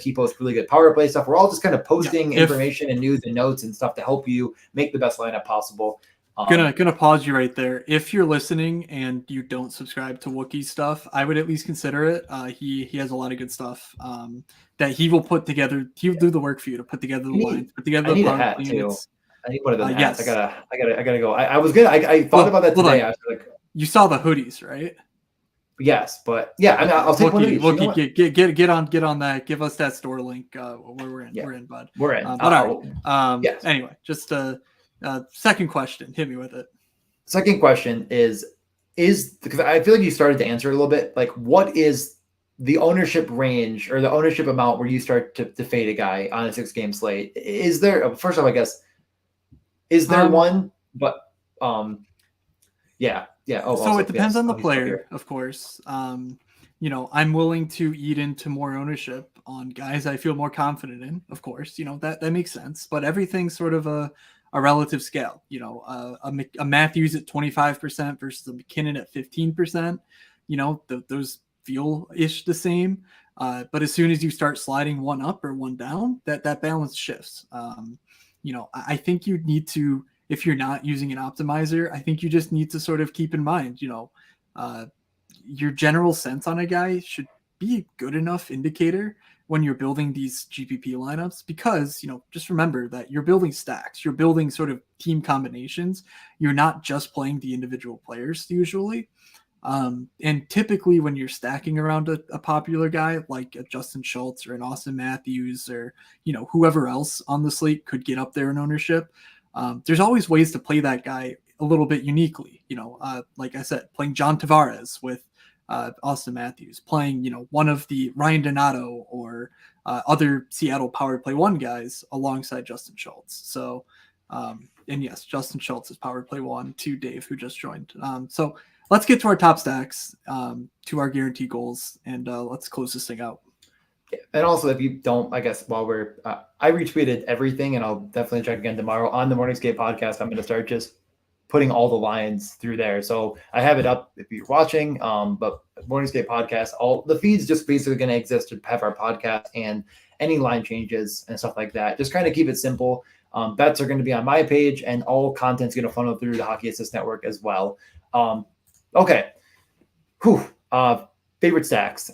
He posts really good power play stuff. We're all just kind of posting information and news and notes and stuff to help you make the best lineup possible. Gonna pause you right there. If you're listening and you don't subscribe to Wookiee's stuff, I would at least consider it. He has a lot of good stuff that he will put together. He'll do the work for you to put together the lines, put together I the need a power hat play too. units. I need one of them hats. Yes. I gotta go. I thought about that today. I was like, you saw the hoodies, right? Yes, but yeah, I mean, I'll take one of these. Wookie, get on that. Give us that store link where we're in. Yeah. We're in, bud. We're in. But all right. Yes. Anyway, just second question. Hit me with it. Second question is because I feel like you started to answer it a little bit. Like, what is the ownership range or the ownership amount where you start to fade a guy on a 6-game slate? Is there, first off, I guess, is there one? But yeah. Oh, so also, it depends on the player, of course. You know, I'm willing to eat into more ownership on guys I feel more confident in. Of course, you know that makes sense. But everything's sort of a relative scale. You know, a Matthews at 25% versus a McKinnon at 15%. You know, those feel ish the same. But as soon as you start sliding one up or one down, that balance shifts. You know, I think you need to. If you're not using an optimizer, I think you just need to sort of keep in mind, you know, your general sense on a guy should be a good enough indicator when you're building these GPP lineups, because, you know, just remember that you're building stacks, you're building sort of team combinations. You're not just playing the individual players usually. And typically when you're stacking around a popular guy like a Justin Schultz or an Austin Matthews or, you know, whoever else on the slate could get up there in ownership, there's always ways to play that guy a little bit uniquely. You know, like I said, playing John Tavares with Austin Matthews, playing, you know, one of the Ryan Donato or other Seattle power play one guys alongside Justin Schultz. So, and yes, Justin Schultz is power play one to Dave, who just joined. So let's get to our top stacks, to our guarantee goals, and let's close this thing out. And also, if you don't, I guess while we're, I retweeted everything, and I'll definitely check again tomorrow on the Morning Skate podcast. I'm going to start just putting all the lines through there. So I have it up if you're watching, but Morning Skate podcast, all the feeds just basically going to exist to have our podcast and any line changes and stuff like that. Just kind of keep it simple. Bets are going to be on my page, and all content's going to funnel through the Hockey Assist Network as well. Okay. Favorite stacks.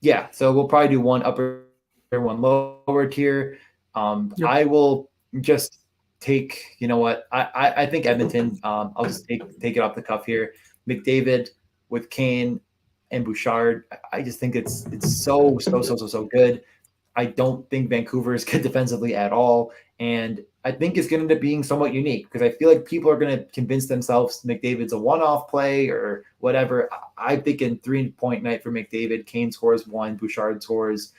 Yeah, so we'll probably do one upper, one lower tier. Yep. I will just take, you know what? I think Edmonton. I'll just take it off the cuff here. McDavid with Kane and Bouchard. I just think it's so good. I don't think Vancouver is good defensively at all, and I think it's going to end up being somewhat unique because I feel like people are going to convince themselves McDavid's a one-off play or whatever. I'm thinking 3-point night for McDavid. Kane scores 1, Bouchard scores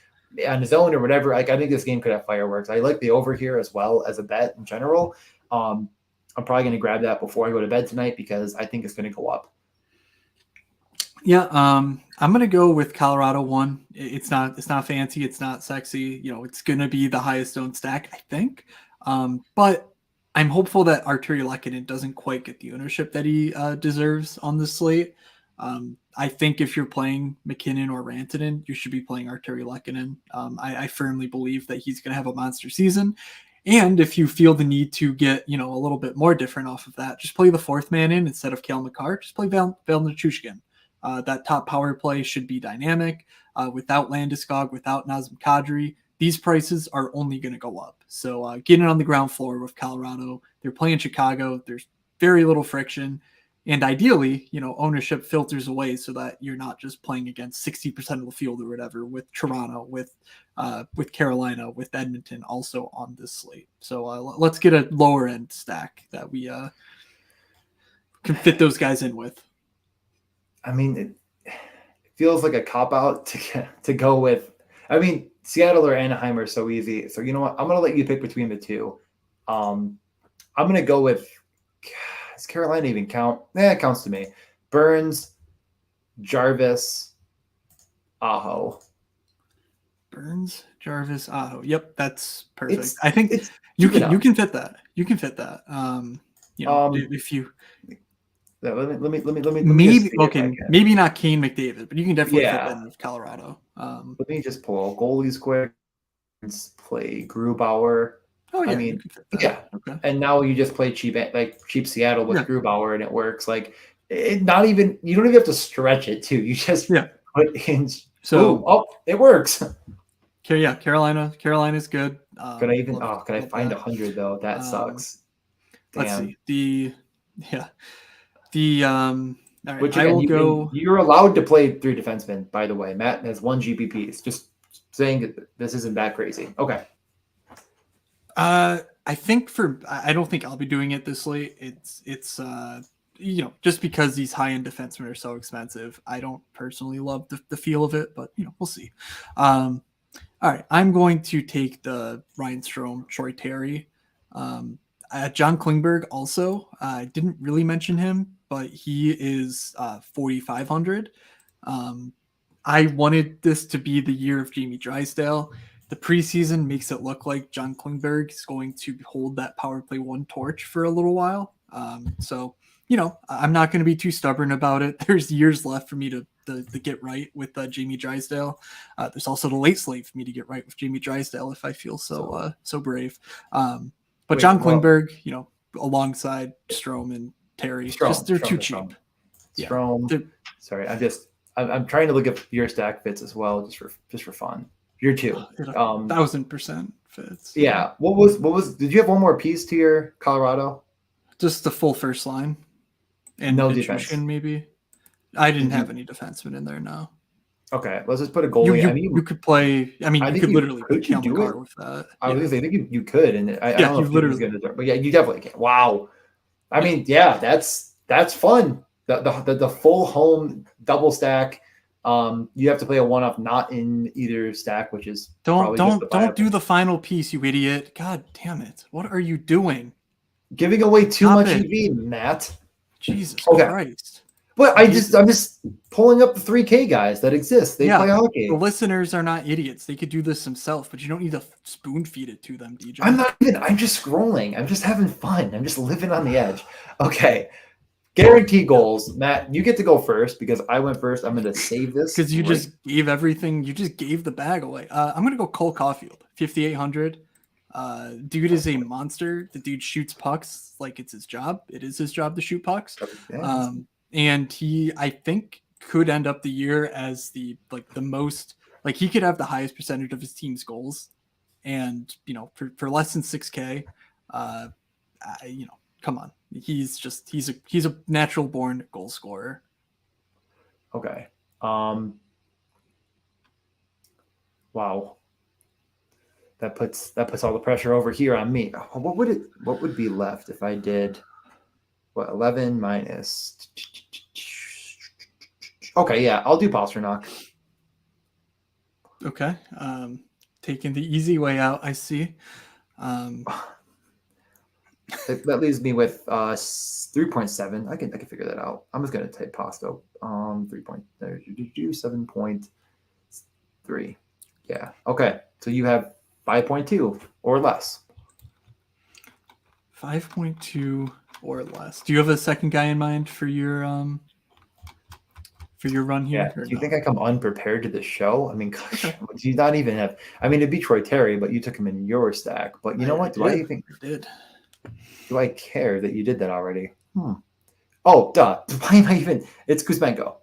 on his own or whatever. Like, I think this game could have fireworks. I like the over here as well as a bet in general. I'm probably going to grab that before I go to bed tonight because I think it's going to go up. Yeah, I'm going to go with Colorado 1. It's not fancy. It's not sexy. You know, it's going to be the highest owned stack, I think. But I'm hopeful that Artturi Lehkonen doesn't quite get the ownership that he deserves on this slate. I think if you're playing McKinnon or Rantanen, you should be playing Artturi Lehkonen. I firmly believe that he's going to have a monster season. And if you feel the need to get, you know, a little bit more different off of that, just play the fourth man in instead of Cale Makar. Just play Val Nichushkin. That top power play should be dynamic. Without Landeskog, without Nazem Kadri, these prices are only going to go up. So getting on the ground floor with Colorado, they're playing Chicago. There's very little friction. And ideally, you know, ownership filters away so that you're not just playing against 60% of the field or whatever with Toronto, with Carolina, with Edmonton also on this slate. So let's get a lower end stack that we can fit those guys in with. I mean, it feels like a cop-out to go with. I mean, Seattle or Anaheim are so easy. So you know what? I'm going to let you pick between the two. I'm going to go with – does Carolina even count? Yeah, it counts to me. Burns, Jarvis, Aho. Burns, Jarvis, Aho. Yep, that's perfect. I think you can fit that. You can fit that. You know, if you Let me just Maybe see if I okay, can. maybe not Kane McDavid, but you can definitely fit that Yeah. in with Colorado. Let me just pull goalies quick. Let's play Grubauer. Oh I yeah, you mean, can fit that. yeah. Okay. And now you just play cheap Seattle with Yeah. Grubauer, and it works. Like, not even you don't even have to stretch it too. You just Yeah. put in. Boom! So Oh, it works. yeah, Carolina's good. Could I even? Love Oh, could I love find that. 100 though? That Um, sucks. let's Damn. see. Yeah. The all right, Which I again, will go. you're allowed to play 3 defensemen. By the way, Matt has 1 GPP. It's just saying that this isn't that crazy. Okay. I think I don't think I'll be doing it this late. It's just because these high end defensemen are so expensive. I don't personally love the feel of it, but we'll see. All right, I'm going to take the Ryan Strome, Troy Terry, John Klingberg. Also, I didn't really mention him, but he is 4,500. Um, I wanted this to be the year of Jamie Drysdale. The preseason makes it look like John Klingberg is going to hold that power play one torch for a little while. So, I'm not going to be too stubborn about it. There's years left for me to get right with Jamie Drysdale. There's also the late slate for me to get right with Jamie Drysdale if I feel so brave. But Wait, John well, Klingberg, alongside Strome and Terry, they're too cheap. Yeah, Strome. Sorry, I'm trying to look at your stack fits as well, just for fun. Your 2. 1,000% fits. Yeah. What was? Did you have one more piece to your Colorado? Just the full first line and No defense. Nichushkin maybe. I didn't Did you? have any defensemen in there. No. Okay, let's just put a You goalie. I you mean, you could play. I mean, I you think could you literally play could you Cale do it? Makar with that. I was Yeah. gonna say, I think you could, and I Yeah, don't know you if he was literally. gonna, but yeah, you definitely can. Wow. I mean, yeah, that's fun. The full home double stack. You have to play a one off, not in either stack, which is Don't probably don't don't do justifiable. the final piece, you idiot! God damn it! What are you doing? Giving away too Stop much it! EV, Matt. Jesus Okay, Christ! but I hate I'm this. just pulling up the 3K guys that exist. They Yeah, play the hockey. listeners are not idiots. They could do this themselves, but you don't need to spoon feed it to them, I'm DJ. not even. I'm just scrolling. I'm just having fun. I'm just living on the edge. Okay. Guarantee goals. Matt, you get to go first because I went first. I'm going to save this Because you right. just gave everything. You just gave the bag away. I'm gonna go Cole Caulfield, 5,800. Dude is a monster. The dude shoots pucks like it's his job. It is his job to shoot pucks. And he, I think, could end up the year as the most, like, he could have the highest percentage of his team's goals. And for less than 6K, come on, he's a natural born goal scorer. Okay. Wow. That puts all the pressure over here on me. What would be left if I did 11 minus? Okay, yeah, I'll do Pasternak. Okay. Taking the easy way out, I see. That leaves me with 3.7. I can figure that out. I'm just gonna type Pasta. 7.3. Yeah. Okay. So you have 5.2 or less. 5.2 or less. Do you have a second guy in mind for your run here? Yeah. Do you think I come unprepared to the show? I mean, gosh, do you not even have? I mean, it'd be Troy Terry, but you took him in your stack. But you know what? I did. Do I care that you did that already? Oh, duh. Why am I even? It's Kuzmenko.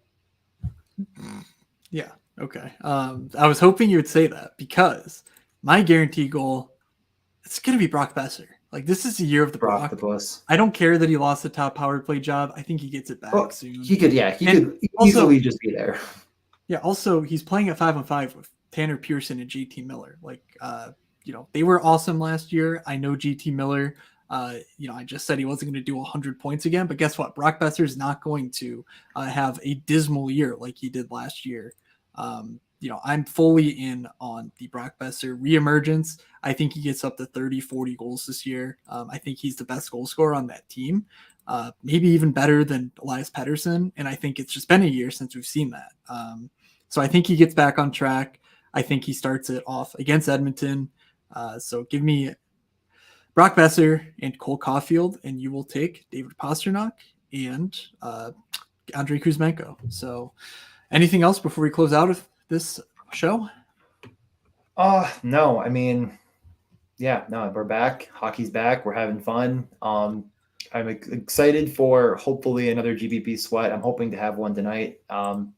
Yeah. Okay. I was hoping you would say that because my guarantee goal, it's gonna be Brock Besser. Like, this is the year of the Brock. I don't care that he lost the top power play job. I think he gets it back soon. He could easily just be there. Yeah. Also, he's playing at 5-on-5 with Tanner Pearson and JT Miller. Like, they were awesome last year. I know JT Miller. I just said he wasn't going to do 100 points again, but guess what? Brock Besser is not going to have a dismal year like he did last year. I'm fully in on the Brock Besser reemergence. I think he gets up to 30, 40 goals this year. I think he's the best goal scorer on that team, maybe even better than Elias Pettersson. And I think it's just been a year since we've seen that. So I think he gets back on track. I think he starts it off against Edmonton. So give me Brock Besser and Cole Caulfield, and you will take David Pasternak. and Andrei Kuzmenko. So, anything else before we close out of this show? No, I mean, yeah, no, we're back. Hockey's back. We're having fun. I'm excited for hopefully another GBP sweat. I'm hoping to have one tonight.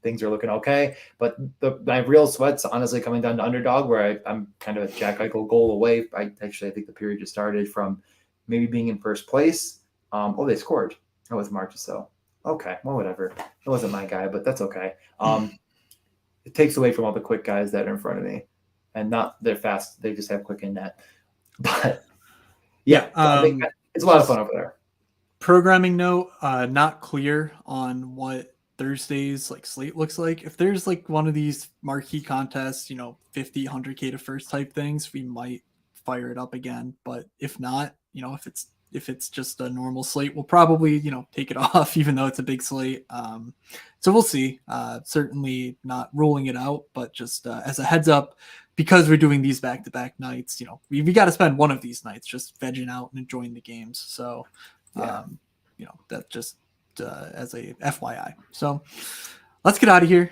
Things are looking okay, but my real sweat's honestly coming down to underdog, where I'm kind of a Jack Eichel goal away. I think the period just started from maybe being in first place. They scored. That was Marcus, though. Okay, well, whatever. It wasn't my guy, but that's okay. It takes away from all the quick guys that are in front of me, and not they're fast. They just have quick in net. But yeah, I think it's a lot of fun over there. Programming note, not clear on what Thursday's like slate looks like. If there's like one of these marquee contests, 50, 100K to first type things, we might fire it up again. But if not, if it's just a normal slate, we'll probably, take it off, even though it's a big slate. So we'll see. Certainly not ruling it out, but just as a heads up, because we're doing these back-to-back nights, we got to spend one of these nights just vegging out and enjoying the games. So, that just as a FYI. So let's get out of here.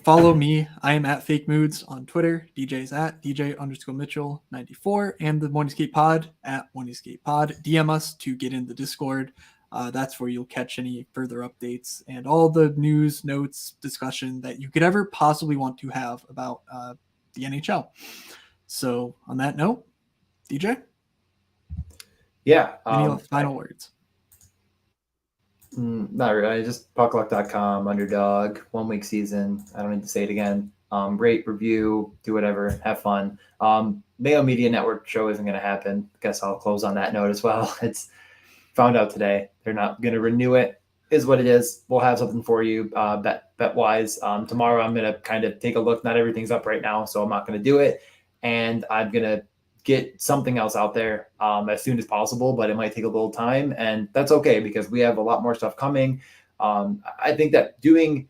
Follow me. I am at Fake Moods on Twitter. DJ's at DJ_Mitchell94 and the Morning Skate Pod at Morning Skate Pod. DM us to get in the Discord. That's where you'll catch any further updates and all the news, notes, discussion that you could ever possibly want to have about the NHL. So on that note, DJ? Yeah. Any final words? Not really. Just puckluck.com, underdog, 1 week season. I don't need to say it again. Rate, review, do whatever, have fun. Mayo Media Network show isn't going to happen. Guess I'll close on that note as well. It's found out today. They're not going to renew it. Is what it is. We'll have something for you bet wise. Tomorrow I'm going to kind of take a look. Not everything's up right now, so I'm not going to do it. And I'm going to get something else out there as soon as possible, but it might take a little time, and that's okay because we have a lot more stuff coming. I think that doing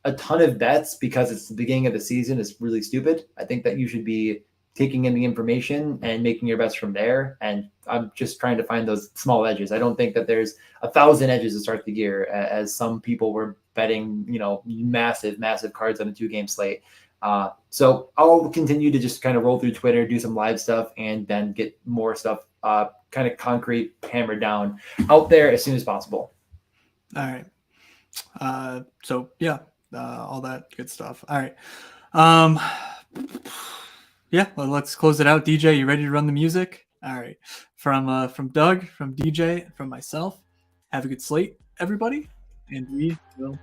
a ton of bets because it's the beginning of the season is really stupid. I think that you should be taking in the information and making your bets from there. And I'm just trying to find those small edges. I don't think that there's 1,000 edges to start the year, as some people were betting, massive cards on a 2-game slate. So I'll continue to just kind of roll through Twitter, do some live stuff, and then get more stuff kind of concrete, hammered down out there as soon as possible. All right. All that good stuff. All right. Well, let's close it out. DJ, you ready to run the music? All right. From Doug, from DJ, from myself, have a good slate, everybody, and we will